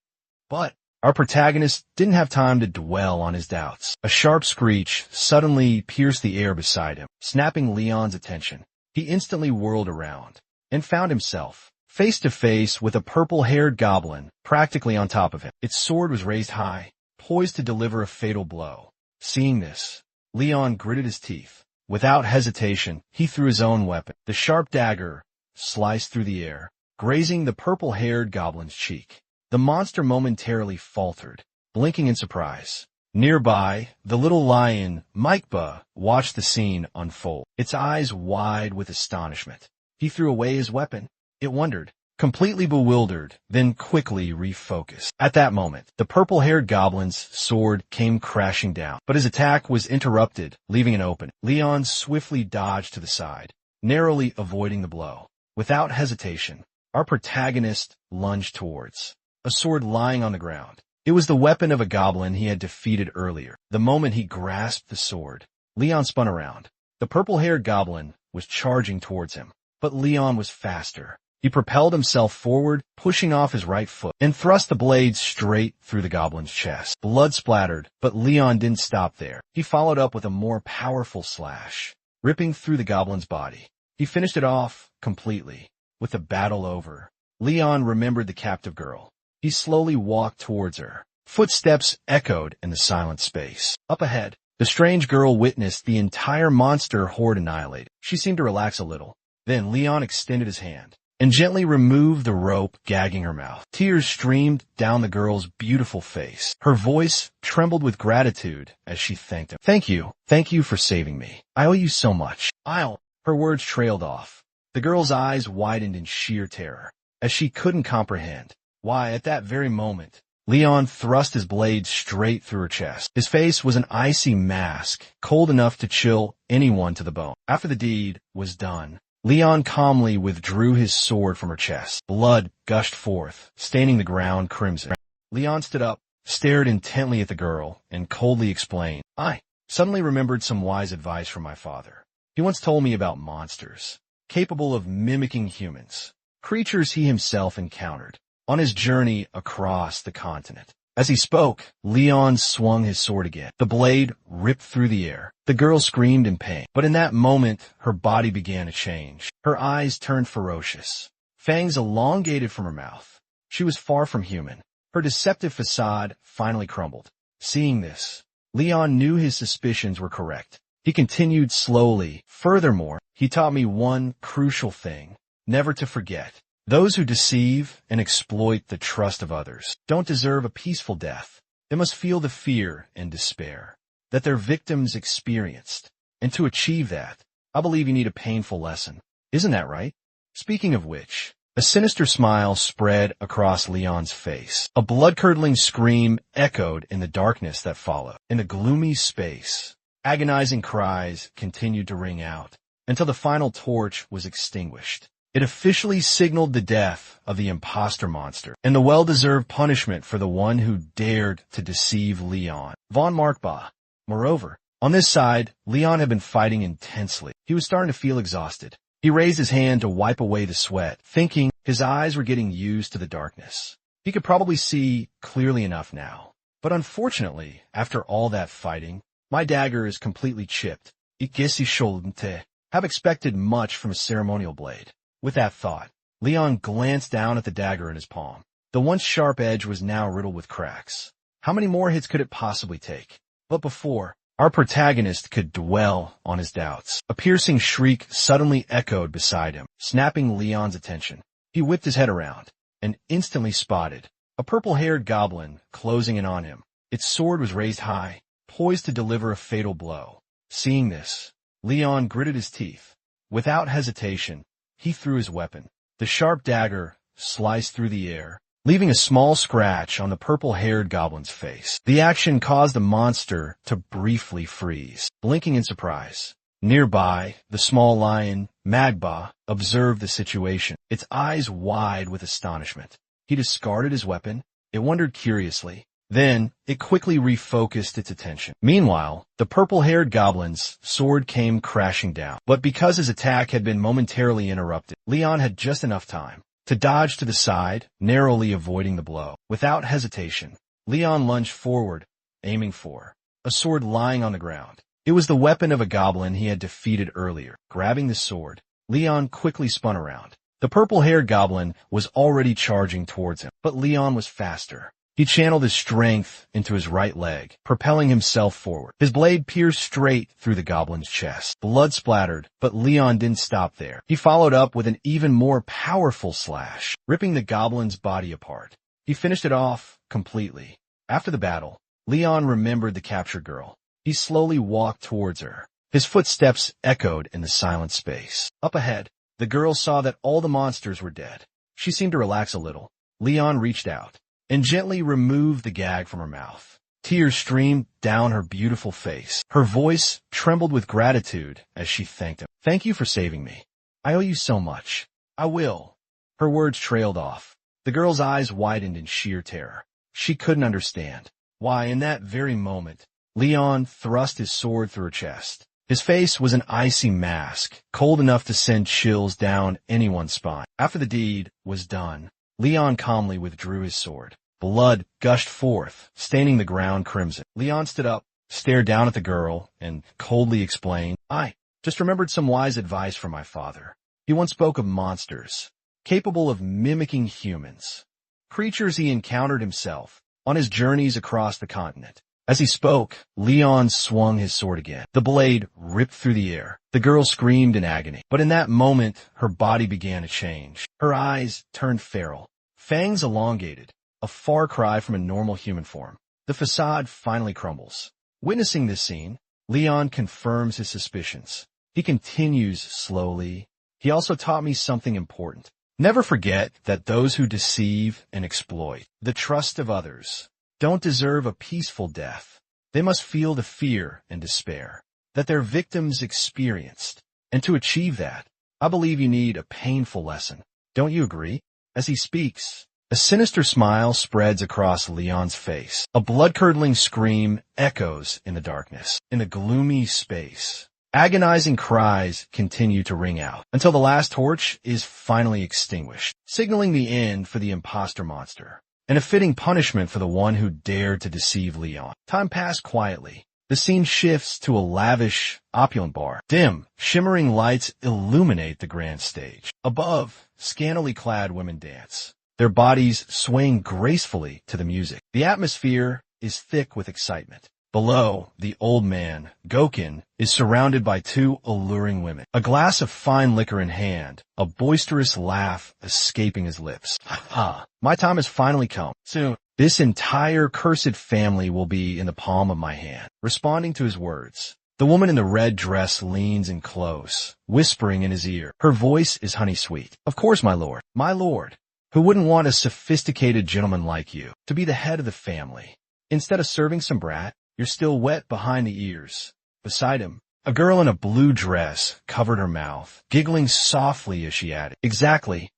But our protagonist didn't have time to dwell on his doubts. A sharp screech suddenly pierced the air beside him, snapping Leon's attention. He instantly whirled around and found himself face to face with a purple-haired goblin practically on top of him. Its sword was raised high, poised to deliver a fatal blow. Seeing this, Leon gritted his teeth. Without hesitation, he threw his own weapon. The sharp dagger sliced through the air, grazing the purple-haired goblin's cheek. The monster momentarily faltered, blinking in surprise. Nearby, the little lion, Mikeba, watched the scene unfold, its eyes wide with astonishment. He threw away his weapon. It wondered, completely bewildered, then quickly refocused. At that moment, the purple-haired goblin's sword came crashing down, but his attack was interrupted, leaving it open. Leon swiftly dodged to the side, narrowly avoiding the blow. Without hesitation, our protagonist lunged towards a sword lying on the ground. It was the weapon of a goblin he had defeated earlier. The moment he grasped the sword, Leon spun around. The purple-haired goblin was charging towards him, but Leon was faster. He propelled himself forward, pushing off his right foot, and thrust the blade straight through the goblin's chest. Blood splattered, but Leon didn't stop there. He followed up with a more powerful slash, ripping through the goblin's body. He finished it off completely. With the battle over, Leon remembered the captive girl. He slowly walked towards her. Footsteps echoed in the silent space. Up ahead, the strange girl witnessed the entire monster horde annihilated. She seemed to relax a little. Then Leon extended his hand and gently removed the rope gagging her mouth. Tears streamed down the girl's beautiful face. Her voice trembled with gratitude as she thanked him. Thank you for saving me. I owe you so much. Her words trailed off. The girl's eyes widened in sheer terror, as she couldn't comprehend why, at that very moment, Leon thrust his blade straight through her chest. His face was an icy mask, cold enough to chill anyone to the bone. After the deed was done, Leon calmly withdrew his sword from her chest. Blood gushed forth, staining the ground crimson. Leon stood up, stared intently at the girl, and coldly explained, I suddenly remembered some wise advice from my father. He once told me about monsters, capable of mimicking humans, creatures he himself encountered on his journey across the continent. As he spoke, Leon swung his sword again. The blade ripped through the air. The girl screamed in pain, but in that moment, her body began to change. Her eyes turned ferocious. Fangs elongated from her mouth. She was far from human. Her deceptive facade finally crumbled. Seeing this, Leon knew his suspicions were correct. He continued slowly. Furthermore, he taught me one crucial thing: never to forget. Those who deceive and exploit the trust of others don't deserve a peaceful death. They must feel the fear and despair that their victims experienced. And to achieve that, I believe you need a painful lesson. Isn't that right? Speaking of which, a sinister smile spread across Leon's face. A blood-curdling scream echoed in the darkness that followed. In the gloomy space, agonizing cries continued to ring out until the final torch was extinguished. It officially signaled the death of the imposter monster and the well-deserved punishment for the one who dared to deceive Leon. Von Markba, Moreover, on this side, Leon had been fighting intensely. He was starting to feel exhausted. He raised his hand to wipe away the sweat, thinking his eyes were getting used to the darkness. He could probably see clearly enough now. But unfortunately, after all that fighting, my dagger is completely chipped. Ikisi sholnte. Have expected much from a ceremonial blade. With that thought, Leon glanced down at the dagger in his palm. The once sharp edge was now riddled with cracks. How many more hits could it possibly take? But before our protagonist could dwell on his doubts, a piercing shriek suddenly echoed beside him, snapping Leon's attention. He whipped his head around and instantly spotted a purple-haired goblin closing in on him. Its sword was raised high, poised to deliver a fatal blow. Seeing this, Leon gritted his teeth. Without hesitation, he threw his weapon. The sharp dagger sliced through the air, leaving a small scratch on the purple-haired goblin's face. The action caused the monster to briefly freeze, blinking in surprise. Nearby, the small lion, Magba, observed the situation, its eyes wide with astonishment. He discarded his weapon. It wondered curiously. Then, it quickly refocused its attention. Meanwhile, the purple-haired goblin's sword came crashing down. But because his attack had been momentarily interrupted, Leon had just enough time to dodge to the side, narrowly avoiding the blow. Without hesitation, Leon lunged forward, aiming for a sword lying on the ground. It was the weapon of a goblin he had defeated earlier. Grabbing the sword, Leon quickly spun around. The purple-haired goblin was already charging towards him, but Leon was faster. He channeled his strength into his right leg, propelling himself forward. His blade pierced straight through the goblin's chest. Blood splattered, but Leon didn't stop there. He followed up with an even more powerful slash, ripping the goblin's body apart. He finished it off completely. After the battle, Leon remembered the captured girl. He slowly walked towards her. His footsteps echoed in the silent space. Up ahead, the girl saw that all the monsters were dead. She seemed to relax a little. Leon reached out and gently removed the gag from her mouth. Tears streamed down her beautiful face. Her voice trembled with gratitude as she thanked him. "Thank you for saving me. I owe you so much. I will." Her words trailed off. The girl's eyes widened in sheer terror. She couldn't understand why, in that very moment, Leon thrust his sword through her chest. His face was an icy mask, cold enough to send chills down anyone's spine. After the deed was done, Leon calmly withdrew his sword. Blood gushed forth, staining the ground crimson. Leon stood up, stared down at the girl, and coldly explained, "I just remembered some wise advice from my father. He once spoke of monsters, capable of mimicking humans, creatures he encountered himself on his journeys across the continent." As he spoke, Leon swung his sword again. The blade ripped through the air. The girl screamed in agony. But in that moment, her body began to change. Her eyes turned feral, fangs elongated, a far cry from a normal human form. The facade finally crumbles. Witnessing this scene, Leon confirms his suspicions. He continues slowly. "He also taught me something important. Never forget that those who deceive and exploit the trust of others don't deserve a peaceful death. They must feel the fear and despair that their victims experienced. And to achieve that, I believe you need a painful lesson. Don't you agree?" As he speaks, a sinister smile spreads across Leon's face. A blood-curdling scream echoes in the darkness. In the gloomy space, agonizing cries continue to ring out until the last torch is finally extinguished, signaling the end for the imposter monster, and a fitting punishment for the one who dared to deceive Leon. Time passed quietly. The scene shifts to a lavish, opulent bar. Dim, shimmering lights illuminate the grand stage. Above, scantily clad women dance, their bodies swaying gracefully to the music. The atmosphere is thick with excitement. Below, the old man, Gokin, is surrounded by two alluring women, a glass of fine liquor in hand, a boisterous laugh escaping his lips. "Ah, my time has finally come. Soon, this entire cursed family will be in the palm of my hand." Responding to his words, the woman in the red dress leans in close, whispering in his ear. Her voice is honey-sweet. "Of course, my lord. My lord. Who wouldn't want a sophisticated gentleman like you to be the head of the family? Instead of serving some brat, you're still wet behind the ears." Beside him, a girl in a blue dress covered her mouth, giggling softly as she added, Exactly,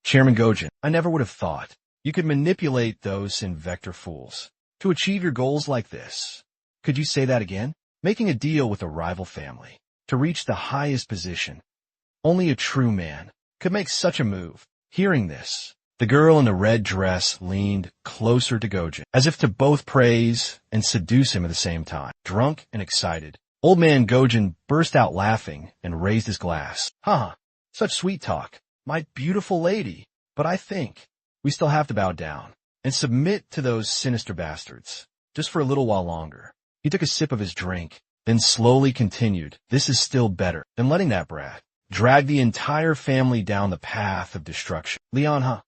Chairman Gojin. I never would have thought you could manipulate those Invector fools to achieve your goals like this." Could you say that again? Making a deal with a rival family to reach the highest position. Only a true man could make such a move. Hearing this, the girl in the red dress leaned closer to Gojin, as if to both praise and seduce him at the same time. Drunk and excited, old man Gojin burst out laughing and raised his glass. Haha, such sweet talk, my beautiful lady. But I think we still have to bow down and submit to those sinister bastards, just for a little while longer. He took a sip of his drink, then slowly continued, this is still better than letting that brat drag the entire family down the path of destruction. Leon, huh?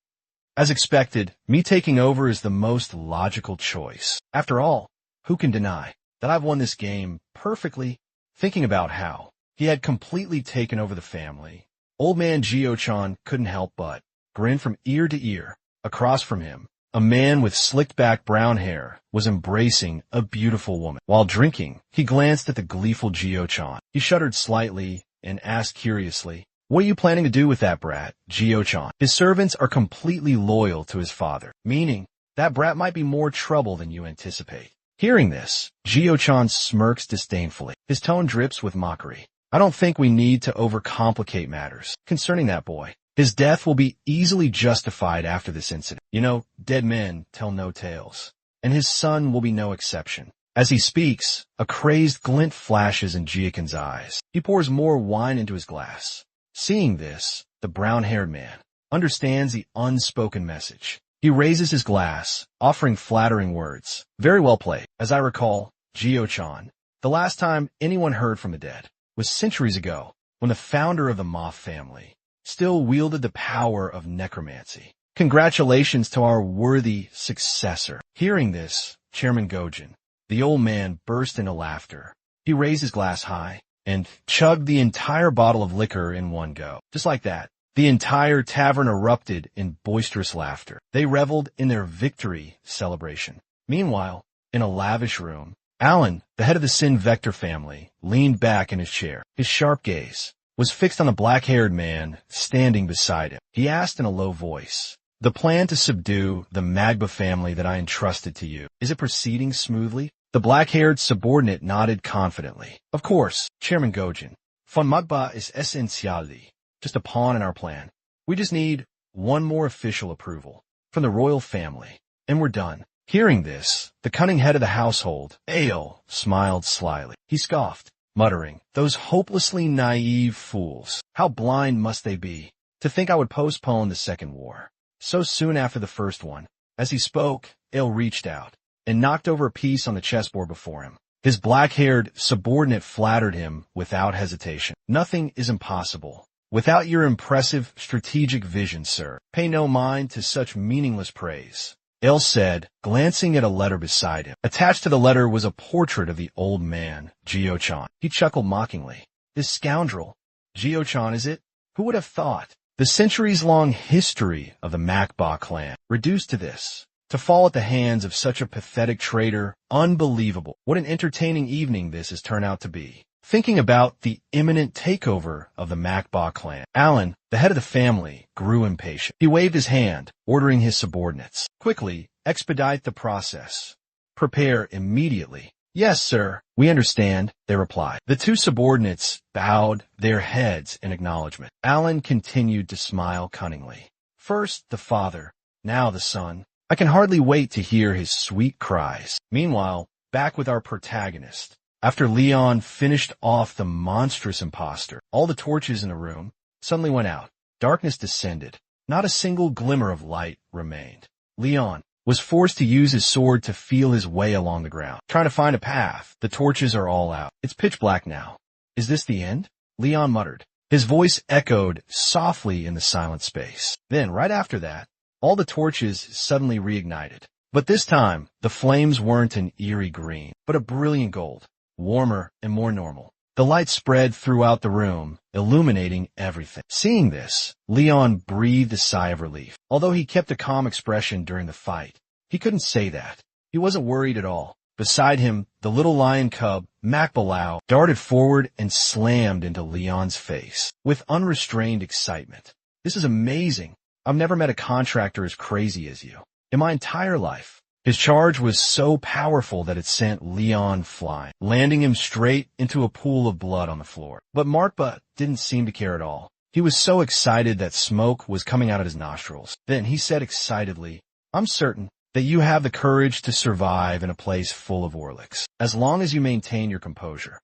As expected, me taking over is the most logical choice. After all, who can deny that I've won this game perfectly? Thinking about how he had completely taken over the family, old man Gio-chan couldn't help but grin from ear to ear. Across from him, a man with slicked-back brown hair was embracing a beautiful woman. While drinking, he glanced at the gleeful Gio-chan. He shuddered slightly and asked curiously, what are you planning to do with that brat, Gio-chan? His servants are completely loyal to his father, meaning that brat might be more trouble than you anticipate. Hearing this, Gio-chan smirks disdainfully. His tone drips with mockery. I don't think we need to overcomplicate matters concerning that boy. His death will be easily justified after this incident. You know, dead men tell no tales, and his son will be no exception. As he speaks, a crazed glint flashes in Jiokin's eyes. He pours more wine into his glass. Seeing this, the brown-haired man understands the unspoken message. He raises his glass, offering flattering words. Very well played. As I recall, Gio-chan, the last time anyone heard from the dead was centuries ago, when the founder of the Moth family still wielded the power of necromancy. Congratulations to our worthy successor. Hearing this, Chairman Gojin, the old man, burst into laughter. He raised his glass high and chugged the entire bottle of liquor in one go. Just like that, the entire tavern erupted in boisterous laughter. They reveled in their victory celebration. Meanwhile, in a lavish room, Alan, the head of the Sin Vector family, leaned back in his chair. His sharp gaze was fixed on the black-haired man standing beside him. He asked in a low voice, the plan to subdue the Magba family that I entrusted to you, is it proceeding smoothly? The black-haired subordinate nodded confidently. Of course, Chairman Gojin. Von Magba is essentially just a pawn in our plan. We just need one more official approval from the royal family, and we're done. Hearing this, the cunning head of the household, Ale, smiled slyly. He scoffed, muttering, those hopelessly naive fools. How blind must they be to think I would postpone the second war so soon after the first one. As he spoke, Ale reached out and knocked over a piece on the chessboard before him. His black-haired subordinate flattered him without hesitation. Nothing is impossible without your impressive strategic vision, sir. Pay no mind to such meaningless praise, Ale said, glancing at a letter beside him. Attached to the letter was a portrait of the old man, Gio-chan. He chuckled mockingly. This scoundrel, Gio-chan, is it? Who would have thought? The centuries-long history of the Magba clan reduced to this, to fall at the hands of such a pathetic traitor. Unbelievable. What an entertaining evening this has turned out to be. Thinking about the imminent takeover of the Magba clan, Alan, the head of the family, grew impatient. He waved his hand, ordering his subordinates, quickly, expedite the process. Prepare immediately. Yes, sir. We understand, they replied. The two subordinates bowed their heads in acknowledgement. Alan continued to smile cunningly. First the father, now the son. I can hardly wait to hear his sweet cries. Meanwhile, back with our protagonist. After Leon finished off the monstrous imposter, all the torches in the room suddenly went out. Darkness descended. Not a single glimmer of light remained. Leon was forced to use his sword to feel his way along the ground, trying to find a path. The torches are all out. It's pitch black now. Is this the end? Leon muttered. His voice echoed softly in the silent space. Then, right after that, all the torches suddenly reignited. But this time, the flames weren't an eerie green, but a brilliant gold, warmer and more normal. The light spread throughout the room, illuminating everything. Seeing this, Leon breathed a sigh of relief. Although he kept a calm expression during the fight, he couldn't say that. He wasn't worried at all. Beside him, the little lion cub, Macbalao, darted forward and slammed into Leon's face with unrestrained excitement. This is amazing. I've never met a contractor as crazy as you. In my entire life, His charge was so powerful that it sent Leon flying, landing him straight into a pool of blood on the floor. But Markba didn't seem to care at all. He was so excited that smoke was coming out of his nostrils. Then he said excitedly, "I'm certain that you have the courage to survive in a place full of Orliks, as long as you maintain your composure."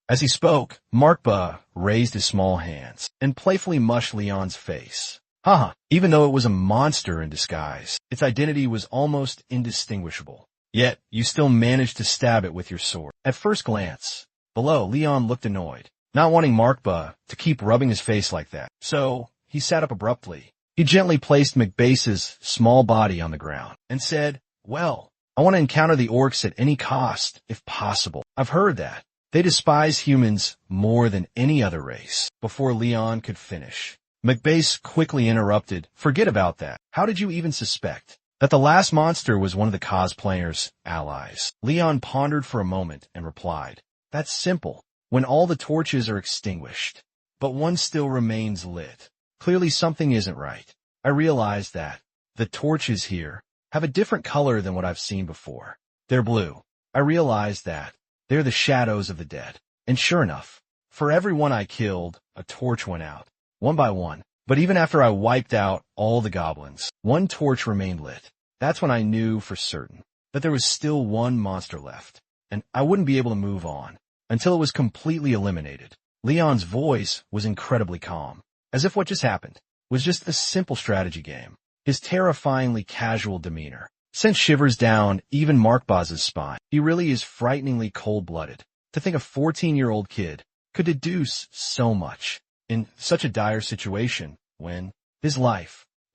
As he spoke, Markba raised his small hands and playfully mushed Leon's face. Haha, even though it was a monster in disguise, its identity was almost indistinguishable. Yet, you still managed to stab it with your sword. At first glance, below, Leon looked annoyed, not wanting Markba to keep rubbing his face like that. So, he sat up abruptly. He gently placed McBase's small body on the ground and said, "Well, I want to encounter the orcs at any cost, if possible. I've heard that they despise humans more than any other race." Before Leon could finish, McBase quickly interrupted, "Forget about that. How did you even suspect that the last monster was one of the cosplayer's allies?" Leon pondered for a moment and replied, "That's simple. When all the torches are extinguished, but one still remains lit, clearly something isn't right. I realized that the torches here have a different color than what I've seen before. They're blue. I realized that they're the shadows of the dead. And sure enough, for every one I killed, a torch went out, one by one. But even after I wiped out all the goblins, one torch remained lit. That's when I knew for certain that there was still one monster left, and I wouldn't be able to move on until it was completely eliminated." Leon's voice was incredibly calm, as if what just happened was just a simple strategy game. His terrifyingly casual demeanor sent shivers down even Markbaz's spine. He really is frighteningly cold-blooded. To think a 14-year-old kid could deduce so much in such a dire situation when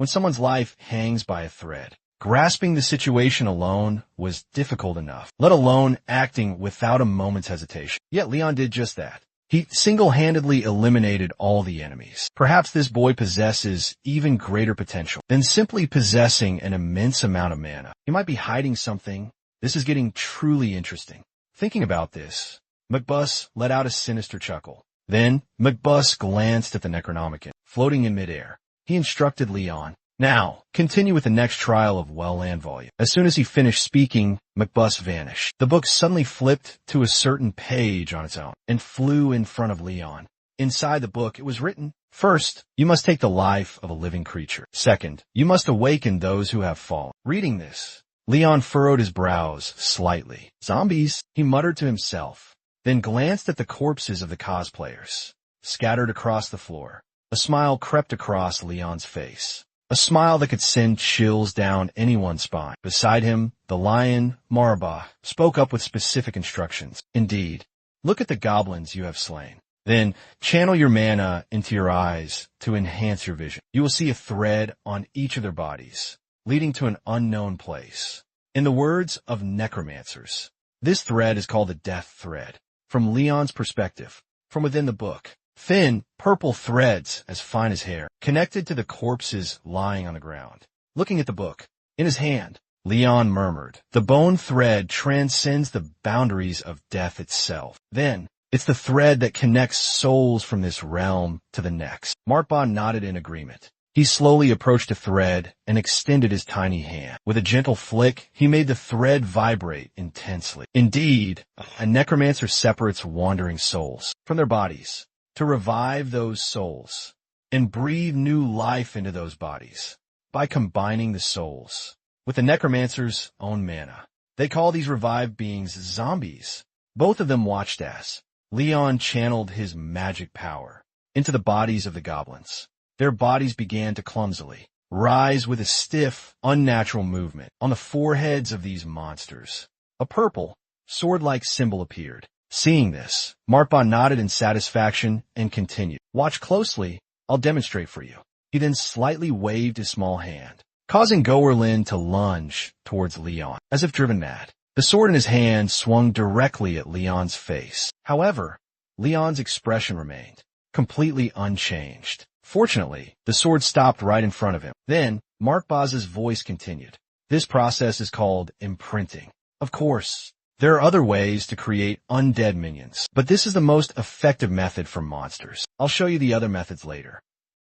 someone's life hangs by a thread. Grasping the situation alone was difficult enough, let alone acting without a moment's hesitation. Yet Leon did just that. He single-handedly eliminated all the enemies. Perhaps this boy possesses even greater potential than simply possessing an immense amount of mana. He might be hiding something. This is getting truly interesting. Thinking about this, McBus let out a sinister chuckle. Then, McBus glanced at the Necronomicon, floating in midair. He instructed Leon, "Now, continue with the next trial of Well-Land volume." As soon as he finished speaking, McBus vanished. The book suddenly flipped to a certain page on its own and flew in front of Leon. Inside the book, it was written, "First, you must take the life of a living creature. Second, you must awaken those who have fallen." Reading this, Leon furrowed his brows slightly. "Zombies," he muttered to himself, then glanced at the corpses of the cosplayers, scattered across the floor. A smile crept across Leon's face. A smile that could send chills down anyone's spine. Beside him, the lion, Marba, spoke up with specific instructions. "Indeed, look at the goblins you have slain. Then channel your mana into your eyes to enhance your vision. You will see a thread on each of their bodies, leading to an unknown place. In the words of necromancers, this thread is called the death thread. From Leon's perspective, from within the book, thin, purple threads as fine as hair, connected to the corpses lying on the ground. Looking at the book, in his hand, Leon murmured, "The bone thread transcends the boundaries of death itself. Then, it's the thread that connects souls from this realm to the next." Markba nodded in agreement. He slowly approached the thread and extended his tiny hand. With a gentle flick, he made the thread vibrate intensely. Indeed, a necromancer separates wandering souls from their bodies to revive those souls and breathe new life into those bodies by combining the souls with the necromancer's own mana. They call these revived beings zombies. Both of them watched as Leon channeled his magic power into the bodies of the goblins. Their bodies began to clumsily rise with a stiff, unnatural movement. On the foreheads of these monsters, a purple, sword-like symbol appeared. Seeing this, Markba nodded in satisfaction and continued, "Watch closely, I'll demonstrate for you." He then slightly waved his small hand, causing Goerlin to lunge towards Leon, as if driven mad. The sword in his hand swung directly at Leon's face. However, Leon's expression remained completely unchanged. Fortunately, the sword stopped right in front of him. Then, Markbaz's voice continued. "This process is called imprinting. Of course, there are other ways to create undead minions, but this is the most effective method for monsters. I'll show you the other methods later."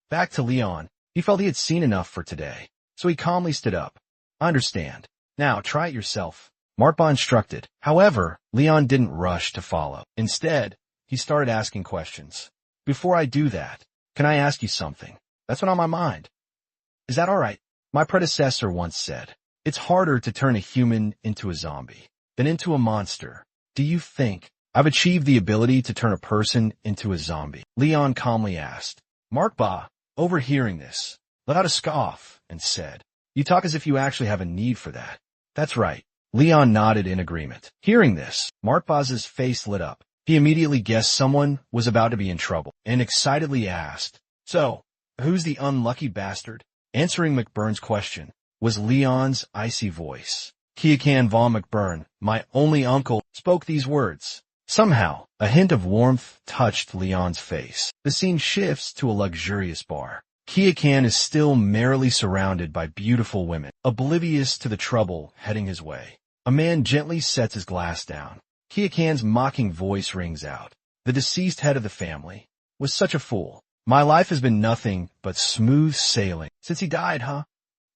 Back to Leon, he felt he had seen enough for today, so he calmly stood up. "I understand. Now, try it yourself. Markba instructed. However, Leon didn't rush to follow. Instead, he started asking questions. Before I do that, can I ask you something? That's what's on my mind. Is that all right? My predecessor once said, it's harder to turn a human into a zombie than into a monster. Do you think I've achieved the ability to turn a person into a zombie? Leon calmly asked. Markba, overhearing this, let out a scoff and said, you talk as if you actually have a need for that. That's right. Leon nodded in agreement. Hearing this, Markba's face lit up. He immediately guessed someone was about to be in trouble and excitedly asked, so, who's the unlucky bastard? Answering McBurn's question was Leon's icy voice. Kiakan von McBurn, my only uncle, spoke these words. Somehow, a hint of warmth touched Leon's face. The scene shifts to a luxurious bar. Kiakan is still merrily surrounded by beautiful women, oblivious to the trouble heading his way. A man gently sets his glass down. Kiakan's mocking voice rings out. The deceased head of the family was such a fool. My life has been nothing but smooth sailing since he died, huh?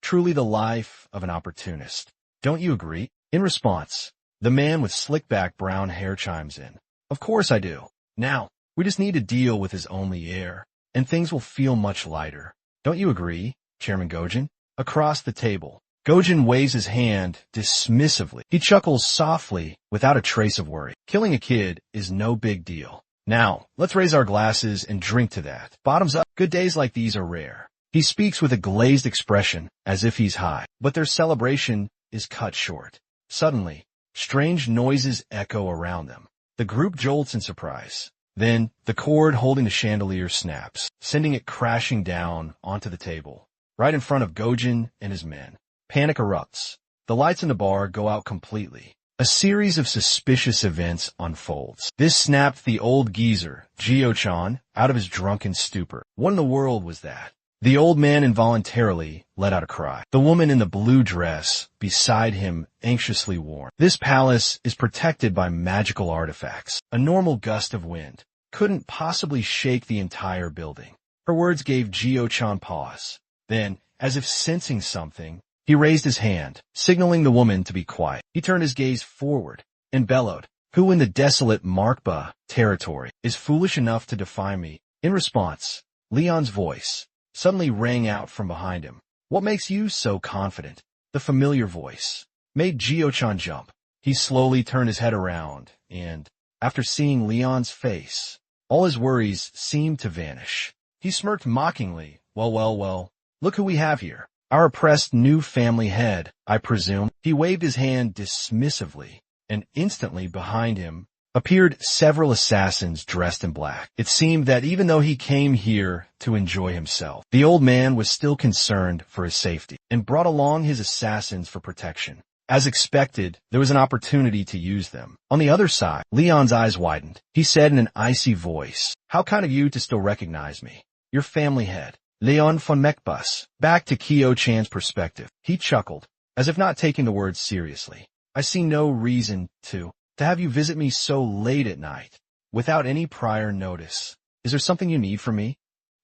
Truly the life of an opportunist. Don't you agree? In response, the man with slick-back brown hair chimes in. Of course I do. Now, we just need to deal with his only heir, and things will feel much lighter. Don't you agree, Chairman Gojin? Across the table, Gojin waves his hand dismissively. He chuckles softly without a trace of worry. Killing a kid is no big deal. Now, let's raise our glasses and drink to that. Bottoms up. Good days like these are rare. He speaks with a glazed expression as if he's high, but their celebration is cut short. Suddenly, strange noises echo around them. The group jolts in surprise. Then, the cord holding the chandelier snaps, sending it crashing down onto the table, right in front of Gojin and his men. Panic erupts. The lights in the bar go out completely. A series of suspicious events unfolds. This snapped the old geezer, Gio-chan, out of his drunken stupor. What in the world was that? The old man involuntarily let out a cry. The woman in the blue dress beside him anxiously warned. This palace is protected by magical artifacts. A normal gust of wind couldn't possibly shake the entire building. Her words gave Gio-chan pause. Then, as if sensing something, he raised his hand, signaling the woman to be quiet. He turned his gaze forward and bellowed, "Who in the desolate Markba territory is foolish enough to defy me?" In response, Leon's voice suddenly rang out from behind him. "What makes you so confident?" The familiar voice made Gio-chan jump. He slowly turned his head around, and, after seeing Leon's face, all his worries seemed to vanish. He smirked mockingly. Well, look who we have here. Our oppressed new family head, I presume." He waved his hand dismissively, and instantly behind him appeared several assassins dressed in black. It seemed that even though he came here to enjoy himself, the old man was still concerned for his safety, and brought along his assassins for protection. As expected, there was an opportunity to use them. On the other side, Leon's eyes widened. He said in an icy voice, "How kind of you to still recognize me. Your family head, Leon von Mechbus." Back to Kyo-chan's perspective, he chuckled, as if not taking the words seriously. "I see no reason to have you visit me so late at night, without any prior notice. Is there something you need from me?"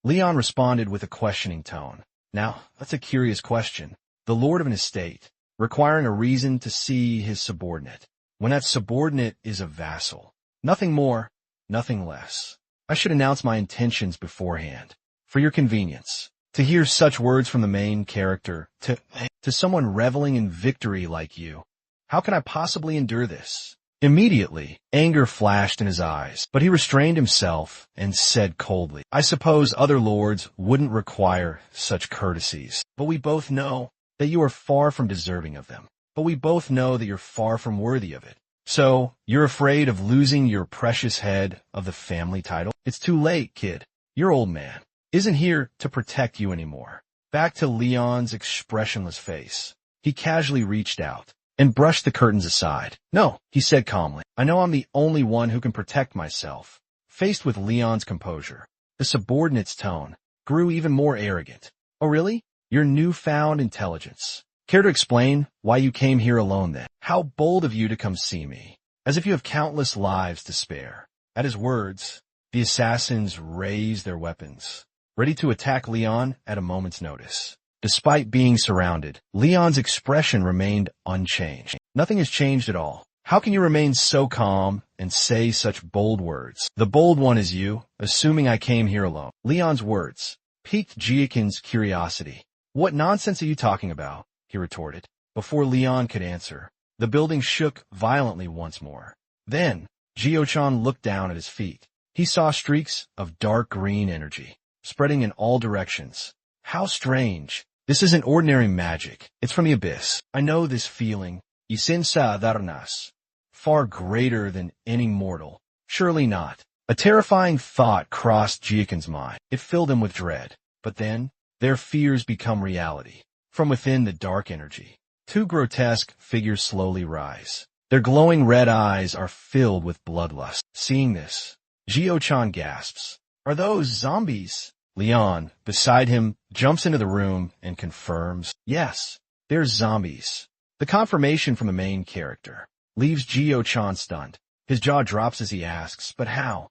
Leon responded with a questioning tone. Now, that's a curious question. The lord of an estate, requiring a reason to see his subordinate, when that subordinate is a vassal. Nothing more, nothing less. I should announce my intentions beforehand, for your convenience. To hear such words from the main character, to someone reveling in victory like you, how can I possibly endure this? Immediately, anger flashed in his eyes, but he restrained himself and said coldly, "I suppose other lords wouldn't require such courtesies, but we both know that you are far from deserving of them. But we both know that you're far from worthy of it. So, you're afraid of losing your precious head of the family title? It's too late, kid. Your old man isn't here to protect you anymore." Back to Leon's expressionless face. He casually reached out and brushed the curtains aside. "No," he said calmly. "I know I'm the only one who can protect myself." Faced with Leon's composure, the subordinate's tone grew even more arrogant. "Oh really? Your newfound intelligence. Care to explain why you came here alone then? How bold of you to come see me, as if you have countless lives to spare." At his words, the assassins raised their weapons, ready to attack Leon at a moment's notice. Despite being surrounded, Leon's expression remained unchanged. Nothing has changed at all. How can you remain so calm and say such bold words? The bold one is you, assuming I came here alone. Leon's words piqued Jiakin's curiosity. What nonsense are you talking about? He retorted. Before Leon could answer, the building shook violently once more. Then, Jio-chan looked down at his feet. He saw streaks of dark green energy, spreading in all directions. How strange. This isn't ordinary magic. It's from the abyss. I know this feeling. Isensa Darnas. Far greater than any mortal. Surely not. A terrifying thought crossed Jiakin's mind. It filled him with dread. But then, their fears become reality. From within the dark energy, two grotesque figures slowly rise. Their glowing red eyes are filled with bloodlust. Seeing this, Jio-chan gasps. Are those zombies? Leon, beside him, jumps into the room and confirms. Yes, they're zombies. The confirmation from the main character leaves Jio-chan stunned. His jaw drops as he asks, but how?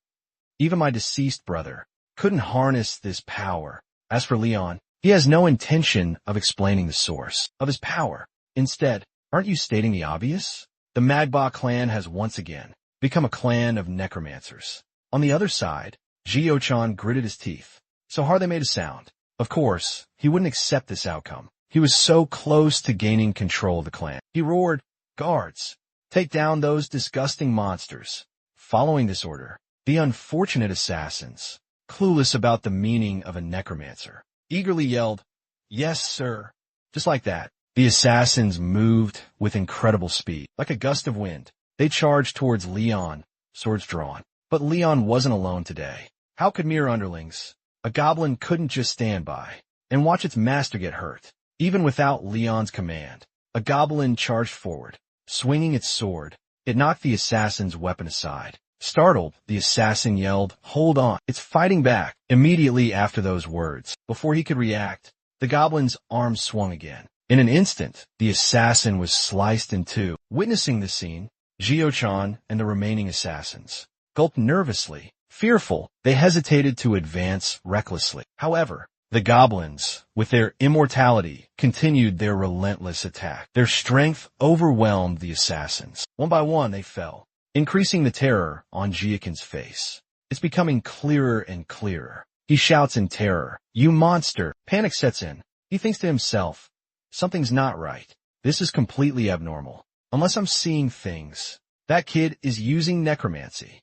Even my deceased brother couldn't harness this power. As for Leon, he has no intention of explaining the source of his power. Instead, aren't you stating the obvious? The Magba clan has once again become a clan of necromancers. On the other side, Jio-chan gritted his teeth so hard they made a sound. Of course, he wouldn't accept this outcome. He was so close to gaining control of the clan. He roared, "Guards, take down those disgusting monsters." Following this order, the unfortunate assassins, clueless about the meaning of a necromancer, eagerly yelled, "Yes, sir." Just like that, the assassins moved with incredible speed. Like a gust of wind, they charged towards Leon, swords drawn. But Leon wasn't alone today. How could mere underlings? A goblin couldn't just stand by and watch its master get hurt. Even without Leon's command, a goblin charged forward, swinging its sword. It knocked the assassin's weapon aside. Startled, the assassin yelled, "Hold on, it's fighting back." Immediately after those words, before he could react, the goblin's arm swung again. In an instant, the assassin was sliced in two. Witnessing the scene, Jio-chan and the remaining assassins gulped nervously. Fearful, they hesitated to advance recklessly. However, the goblins, with their immortality, continued their relentless attack. Their strength overwhelmed the assassins. One by one, they fell, increasing the terror on Jiakin's face. It's becoming clearer and clearer. He shouts in terror, "You monster!" Panic sets in. He thinks to himself, something's not right. This is completely abnormal. Unless I'm seeing things. That kid is using necromancy.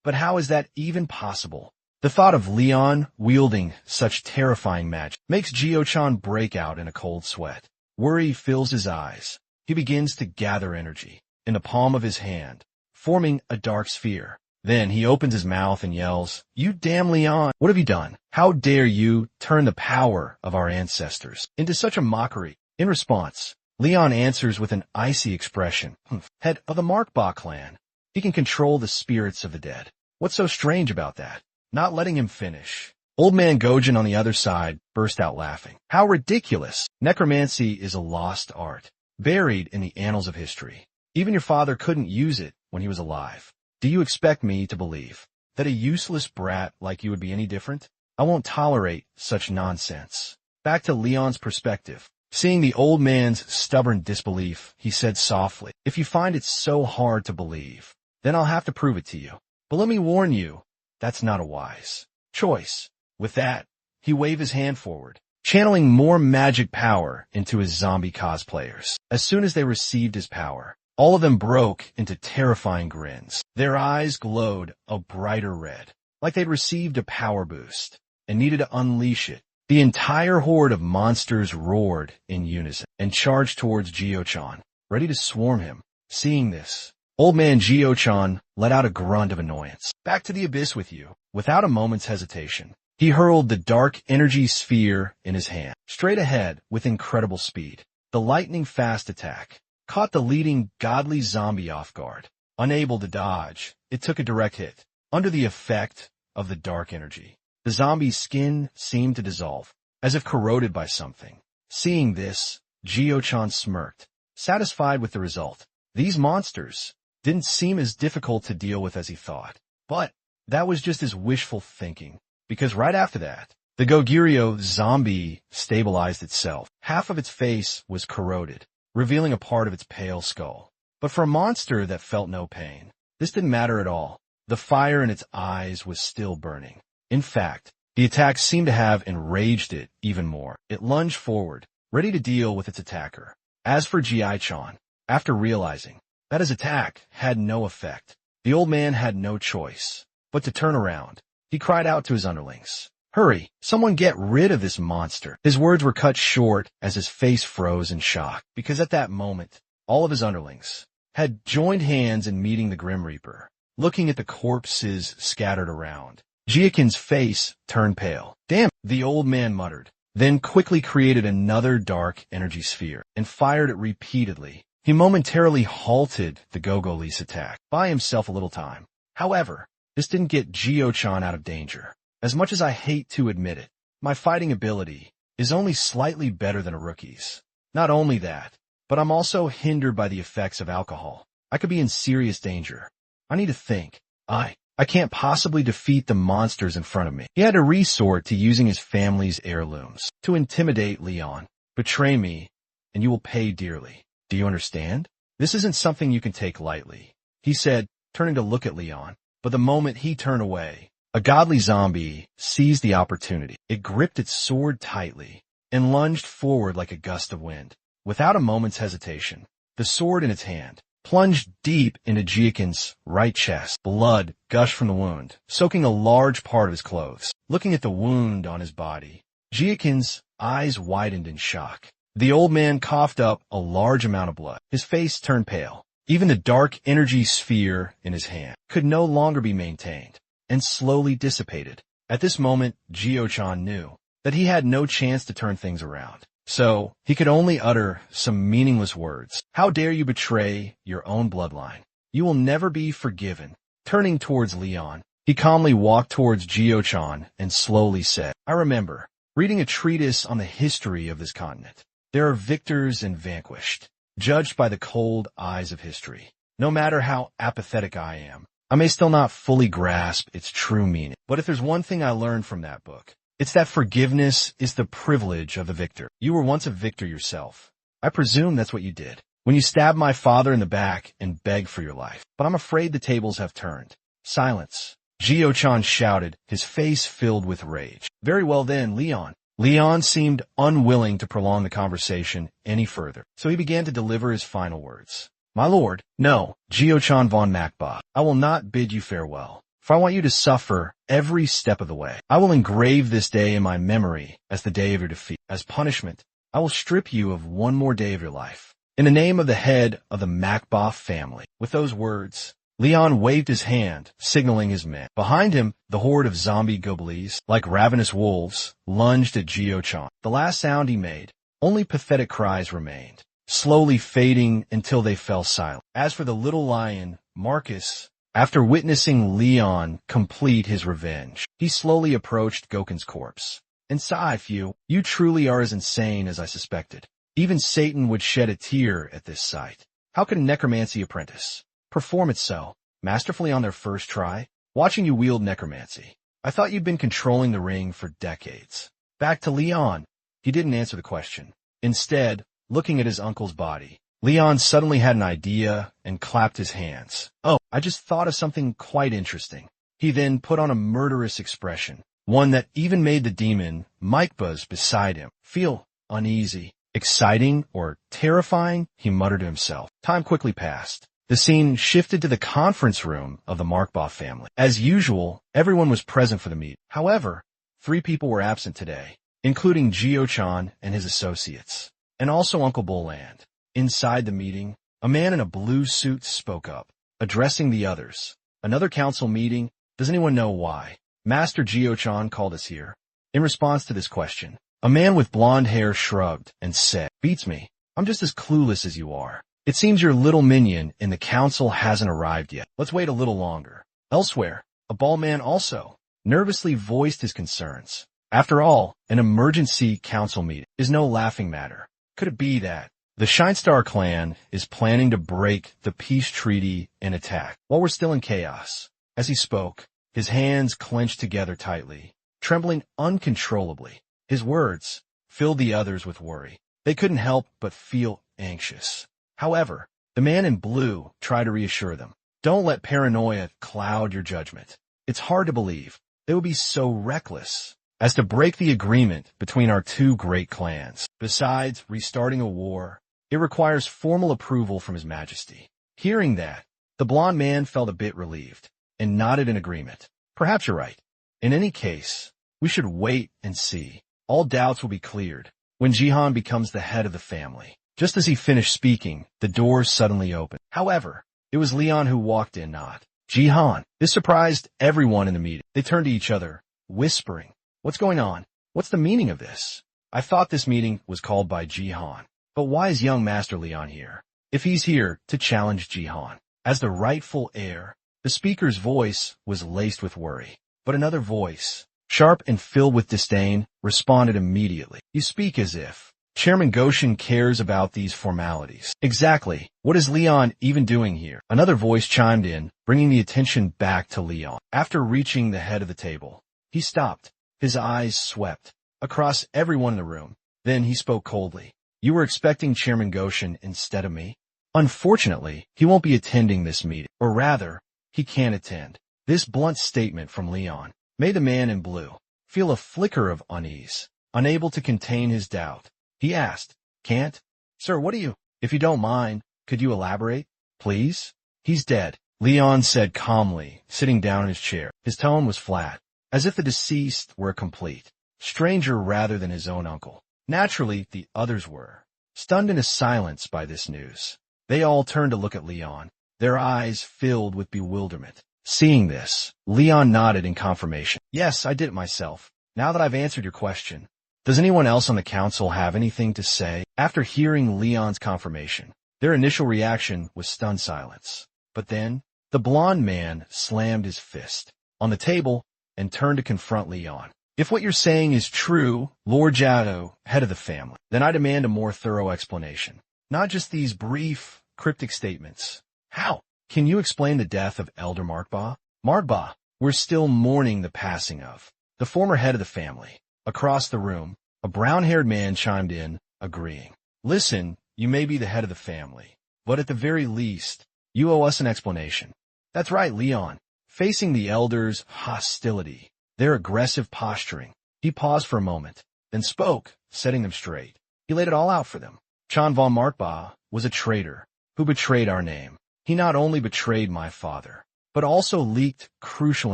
But how is that even possible? The thought of Leon wielding such terrifying magic makes Jio-chan break out in a cold sweat. Worry fills his eyes. He begins to gather energy in the palm of his hand, forming a dark sphere. Then he opens his mouth and yells, "You damn Leon, what have you done? How dare you turn the power of our ancestors into such a mockery?" In response, Leon answers with an icy expression. "Head of the Magba clan. He can control the spirits of the dead. What's so strange about that?" Not letting him finish, Old Man Gojin on the other side burst out laughing. "How ridiculous! Necromancy is a lost art, buried in the annals of history. Even your father couldn't use it when he was alive. Do you expect me to believe that a useless brat like you would be any different? I won't tolerate such nonsense." Back to Leon's perspective. Seeing the old man's stubborn disbelief, he said softly, "If you find it so hard to believe, then I'll have to prove it to you. But let me warn you, that's not a wise choice." With that, he waved his hand forward, channeling more magic power into his zombie cosplayers. As soon as they received his power, all of them broke into terrifying grins. Their eyes glowed a brighter red, like they'd received a power boost and needed to unleash it. The entire horde of monsters roared in unison and charged towards Jio-chan, ready to swarm him. Seeing this, Old Man Jio-chan let out a grunt of annoyance. "Back to the abyss with you." Without a moment's hesitation, he hurled the dark energy sphere in his hand, straight ahead with incredible speed. The lightning-fast attack caught the leading godly zombie off guard. Unable to dodge, it took a direct hit. Under the effect of the dark energy, the zombie's skin seemed to dissolve, as if corroded by something. Seeing this, Jio-chan smirked, satisfied with the result. These monsters didn't seem as difficult to deal with as he thought. But that was just his wishful thinking, because right after that, The Goguryeo zombie stabilized itself. Half of its face was corroded, revealing a part of its pale skull. But for a monster that felt no pain, this didn't matter at all. The fire in its eyes was still burning. In fact, the attack seemed to have enraged it even more. It lunged forward, ready to deal with its attacker. As for Ji-chan, after realizing that his attack had no effect, the old man had no choice but to turn around. He cried out to his underlings, "Hurry, someone get rid of this monster." His words were cut short as his face froze in shock, because at that moment, all of his underlings had joined hands in meeting the Grim Reaper. Looking at the corpses scattered around, Jiakin's face turned pale. "Damn," the old man muttered, then quickly created another dark energy sphere and fired it repeatedly. He momentarily halted the Gogoli's attack, buying himself a little time. However, this didn't get Gio-chan out of danger. As much as I hate to admit it, my fighting ability is only slightly better than a rookie's. Not only that, but I'm also hindered by the effects of alcohol. I could be in serious danger. I need to think. I can't possibly defeat the monsters in front of me. He had to resort to using his family's heirlooms to intimidate Leon. Betray me, and you will pay dearly. Do you understand? This isn't something you can take lightly, he said, turning to look at Leon. But the moment he turned away, a godly zombie seized the opportunity. It gripped its sword tightly and lunged forward like a gust of wind. Without a moment's hesitation, the sword in its hand plunged deep into Jiakin's right chest. Blood gushed from the wound, soaking a large part of his clothes. Looking at the wound on his body, Jiakin's eyes widened in shock. The old man coughed up a large amount of blood. His face turned pale. Even the dark energy sphere in his hand could no longer be maintained and slowly dissipated. At this moment, Gio-chan knew that he had no chance to turn things around. So, he could only utter some meaningless words. "How dare you betray your own bloodline? You will never be forgiven." Turning towards Leon, he calmly walked towards Gio-chan and slowly said, "I remember reading a treatise on the history of this continent. There are victors and vanquished, judged by the cold eyes of history. No matter how apathetic I am, I may still not fully grasp its true meaning. But if there's one thing I learned from that book, it's that forgiveness is the privilege of the victor. You were once a victor yourself. I presume that's what you did when you stabbed my father in the back and begged for your life. But I'm afraid the tables have turned." "Silence," Gio-chan shouted, his face filled with rage. "Very well then, Leon." Leon seemed unwilling to prolong the conversation any further, so he began to deliver his final words. "My lord, no, Gio-chan von Makba, I will not bid you farewell, for I want you to suffer every step of the way. I will engrave this day in my memory as the day of your defeat. As punishment, I will strip you of one more day of your life, in the name of the head of the Makba family." With those words, Leon waved his hand, signaling his men. Behind him, the horde of zombie goblins, like ravenous wolves, lunged at Gio-chan. The last sound he made, only pathetic cries remained, slowly fading until they fell silent. As for the little lion, Marcus, after witnessing Leon complete his revenge, he slowly approached Goken's corpse and sighed, You truly are as insane as I suspected. Even Satan would shed a tear at this sight. How could a necromancy apprentice perform it so masterfully on their first try? Watching you wield necromancy, I thought you'd been controlling the ring for decades." Back to Leon. He didn't answer the question. Instead, looking at his uncle's body, Leon suddenly had an idea and clapped his hands. "Oh, I just thought of something quite interesting." He then put on a murderous expression, one that even made the demon, Mikebuzz, beside him feel uneasy. "Exciting or terrifying?" he muttered to himself. Time quickly passed. The scene shifted to the conference room of the Markbaugh family. As usual, everyone was present for the meeting. However, 3 people were absent today, including Gio-chan and his associates, and also Uncle Boland. Inside the meeting, a man in a blue suit spoke up, addressing the others. "Another council meeting? Does anyone know why Master Gio-chan called us here?" In response to this question, a man with blonde hair shrugged and said, "Beats me. I'm just as clueless as you are. It seems your little minion in the council hasn't arrived yet. Let's wait a little longer." Elsewhere, a bald man also nervously voiced his concerns. After all, an emergency council meeting is no laughing matter. Could it be that the Shinestar clan is planning to break the peace treaty and attack while we're still in chaos? As he spoke, his hands clenched together tightly, trembling uncontrollably. His words filled the others with worry. They couldn't help but feel anxious. However, the man in blue tried to reassure them. Don't let paranoia cloud your judgment. It's hard to believe they would be so reckless as to break the agreement between our two great clans. Besides restarting a war, it requires formal approval from His Majesty. Hearing that, the blond man felt a bit relieved and nodded in agreement. Perhaps you're right. In any case, we should wait and see. All doubts will be cleared when Jihan becomes the head of the family. Just as he finished speaking, the doors suddenly opened. However, it was Leon who walked in, not Jihan. This surprised everyone in the meeting. They turned to each other, whispering, "What's going on? What's the meaning of this? I thought this meeting was called by Jihan. But why is young Master Leon here? If he's here to challenge Jihan as the rightful heir." The speaker's voice was laced with worry, but another voice, sharp and filled with disdain, responded immediately. "You speak as if Chairman Goshen cares about these formalities." "Exactly. What is Leon even doing here?" Another voice chimed in, bringing the attention back to Leon. After reaching the head of the table, he stopped. His eyes swept across everyone in the room. Then he spoke coldly. "You were expecting Chairman Goshen instead of me? Unfortunately, he won't be attending this meeting. Or rather, he can't attend." This blunt statement from Leon made the man in blue feel a flicker of unease. Unable to contain his doubt, he asked, "Can't? Sir, what do you... If you don't mind, could you elaborate, please?" "He's dead," Leon said calmly, sitting down in his chair. His tone was flat, as if the deceased were a complete stranger rather than his own uncle. Naturally, the others were stunned into silence by this news. They all turned to look at Leon, their eyes filled with bewilderment. Seeing this, Leon nodded in confirmation. "Yes, I did it myself. Now that I've answered your question, does anyone else on the council have anything to say?" After hearing Leon's confirmation, their initial reaction was stunned silence. But then, the blond man slammed his fist on the table and turned to confront Leon. "If what you're saying is true, Lord Jado, head of the family, then I demand a more thorough explanation. Not just these brief, cryptic statements. How? Can you explain the death of Elder Markba?" "Markba, we're still mourning the passing of the former head of the family." Across the room, a brown-haired man chimed in, agreeing. "Listen, you may be the head of the family, but at the very least, you owe us an explanation." "That's right, Leon." Facing the elders' hostility, their aggressive posturing, he paused for a moment, then spoke, setting them straight. He laid it all out for them. "Chan von Markba was a traitor who betrayed our name. He not only betrayed my father, but also leaked crucial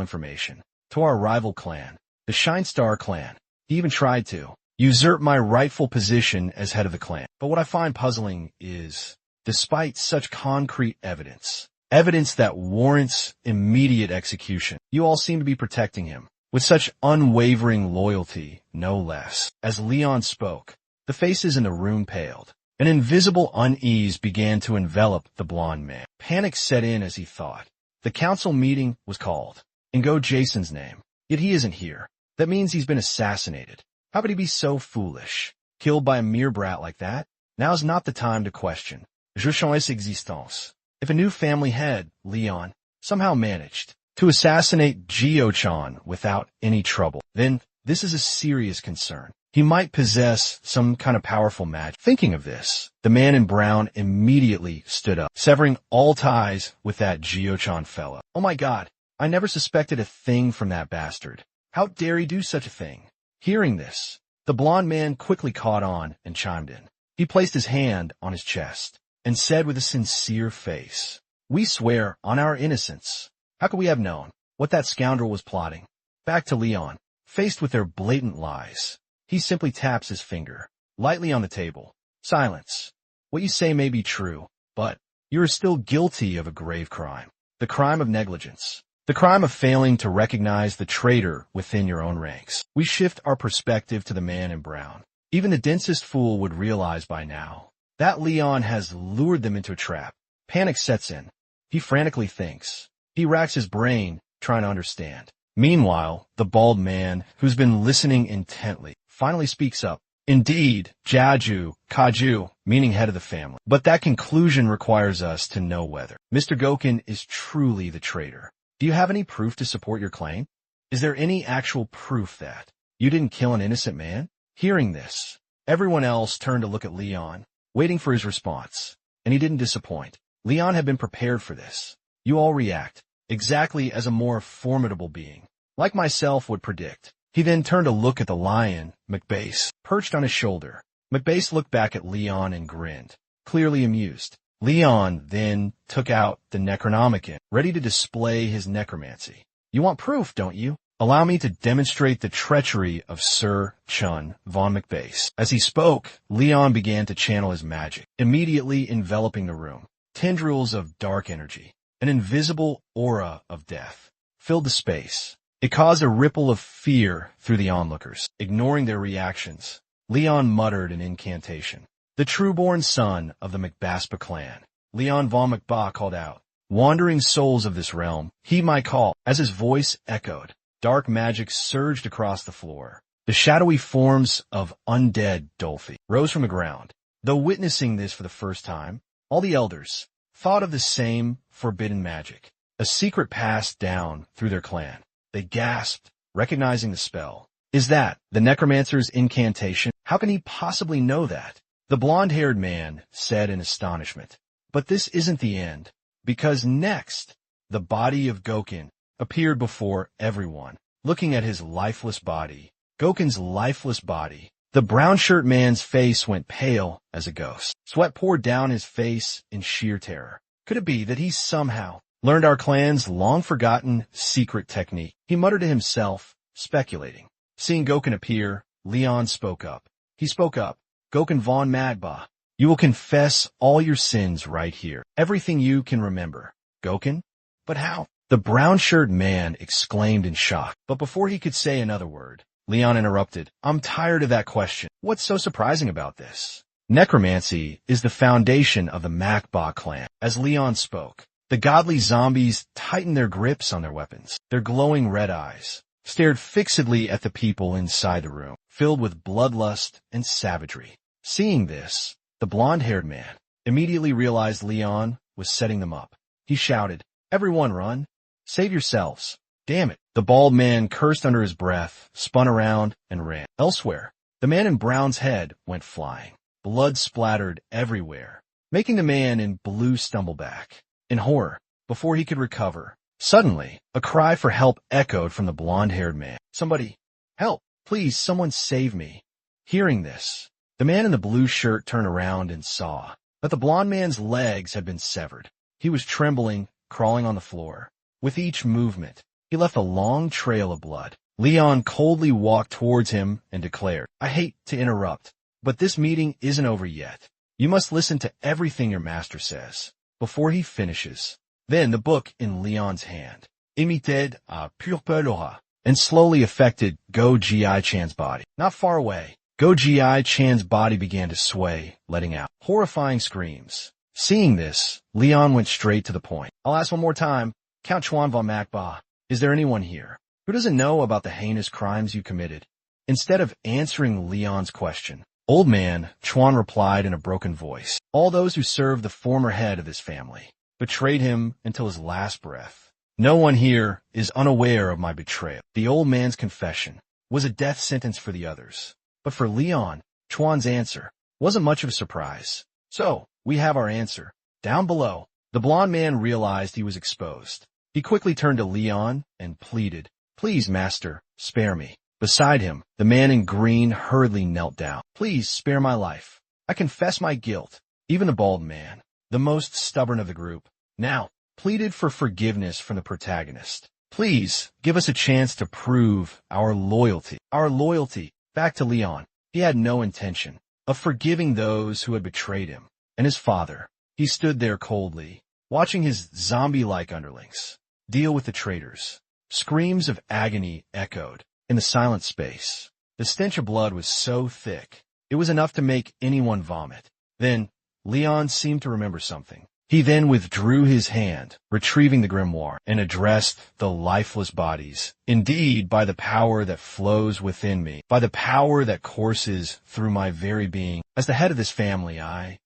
information to our rival clan, the Shinestar clan. He even tried to usurp my rightful position as head of the clan. But what I find puzzling is, despite such concrete evidence that warrants immediate execution, you all seem to be protecting him with such unwavering loyalty, no less." As Leon spoke, the faces in the room paled. An invisible unease began to envelop the blond man. Panic set in as he thought. The council meeting was called in Go Jason's name, yet he isn't here. That means he's been assassinated. How could he be so foolish? Killed by a mere brat like that? Now's not the time to question Jushan's existence. If a new family head, Leon, somehow managed to assassinate Gio-chan without any trouble, then this is a serious concern. He might possess some kind of powerful magic. Thinking of this, the man in brown immediately stood up, severing all ties with that Gio-chan fellow. "Oh my God, I never suspected a thing from that bastard. How dare he do such a thing?" Hearing this, the blond man quickly caught on and chimed in. He placed his hand on his chest and said with a sincere face, "We swear on our innocence. How could we have known what that scoundrel was plotting?" Back to Leon, faced with their blatant lies. He simply taps his finger lightly on the table. "Silence. What you say may be true, but you are still guilty of a grave crime. The crime of negligence. The crime of failing to recognize the traitor within your own ranks." We shift our perspective to the man in brown. Even the densest fool would realize by now that Leon has lured them into a trap. Panic sets in. He frantically thinks. He racks his brain, trying to understand. Meanwhile, the bald man, who's been listening intently, finally speaks up. "Indeed, Kaju, meaning head of the family. But that conclusion requires us to know whether Mr. Goken is truly the traitor. Do you have any proof to support your claim?" Is there any actual proof that you didn't kill an innocent man? Hearing this, everyone else turned to look at Leon, waiting for his response, and he didn't disappoint. Leon had been prepared for this. You all react exactly as a more formidable being, like myself, would predict. He then turned to look at the lion, Macbase, perched on his shoulder. Macbase looked back at Leon and grinned, clearly amused. Leon then took out the Necronomicon, ready to display his necromancy. You want proof, don't you? Allow me to demonstrate the treachery of Sir Chun von Macbase. As he spoke, Leon began to channel his magic, immediately enveloping the room. Tendrils of dark energy, an invisible aura of death, filled the space. It caused a ripple of fear through the onlookers. Ignoring their reactions, Leon muttered an incantation. The true-born son of the Macbaspa clan, Leon von Macba, called out, "Wandering souls of this realm, heed my call." As his voice echoed, dark magic surged across the floor. The shadowy forms of undead Dolphy rose from the ground. Though witnessing this for the first time, all the elders thought of the same forbidden magic, a secret passed down through their clan. They gasped, recognizing the spell. Is that the Necromancer's incantation? How can he possibly know that? The blonde-haired man said in astonishment. But this isn't the end, because next, the body of Gokin appeared before everyone, looking at his lifeless body. Gokin's lifeless body. The brown-shirt man's face went pale as a ghost. Sweat poured down his face in sheer terror. Could it be that he somehow learned our clan's long-forgotten secret technique? He muttered to himself, speculating. Seeing Gokin appear, Leon spoke up. He spoke up. Gokin von Magba, you will confess all your sins right here. Everything you can remember. Gokin? But how? The brown-shirt man exclaimed in shock. But before he could say another word, Leon interrupted. I'm tired of that question. What's so surprising about this? Necromancy is the foundation of the Macba clan. As Leon spoke, the godly zombies tightened their grips on their weapons. Their glowing red eyes stared fixedly at the people inside the room, filled with bloodlust and savagery. Seeing this, the blonde-haired man immediately realized Leon was setting them up. He shouted, "Everyone run! Save yourselves! Damn it!" The bald man cursed under his breath, spun around, and ran. Elsewhere, the man in brown's head went flying. Blood splattered everywhere, making the man in blue stumble back. In horror, before he could recover, suddenly, a cry for help echoed from the blonde-haired man. "Somebody! Help! Please, someone save me!" Hearing this, the man in the blue shirt turned around and saw that the blonde man's legs had been severed. He was trembling, crawling on the floor. With each movement, he left a long trail of blood. Leon coldly walked towards him and declared, "I hate to interrupt, but this meeting isn't over yet. You must listen to everything your master says." Before he finishes, then the book in Leon's hand, imitated a purple aura, and slowly affected Go Ji-Chan's body. Not far away, Go Ji-Chan's body began to sway, letting out horrifying screams. Seeing this, Leon went straight to the point. "I'll ask one more time, Count Chuan von Macba, is there anyone here who doesn't know about the heinous crimes you committed?" Instead of answering Leon's question, Old Man Chuan replied in a broken voice, "All those who served the former head of this family, betrayed him until his last breath. No one here is unaware of my betrayal." The old man's confession was a death sentence for the others. But for Leon, Chuan's answer wasn't much of a surprise. "So, we have our answer. Down below." The blond man realized he was exposed. He quickly turned to Leon and pleaded, "Please, master, spare me." Beside him, the man in green hurriedly knelt down. "Please spare my life. I confess my guilt." Even the bald man, the most stubborn of the group, now pleaded for forgiveness from the protagonist. "Please, give us a chance to prove our loyalty." Our loyalty. Back to Leon. He had no intention of forgiving those who had betrayed him and his father. He stood there coldly, watching his zombie-like underlings deal with the traitors. Screams of agony echoed in the silent space. The stench of blood was so thick, it was enough to make anyone vomit. Then, Leon seemed to remember something. He then withdrew his hand, retrieving the grimoire, and addressed the lifeless bodies. "Indeed, by the power that flows within me, by the power that courses through my very being, as the head of this family, I,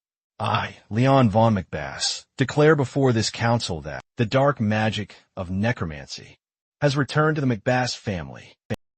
Leon von Macbas, declare before this council that the dark magic of necromancy has returned to the McBass family.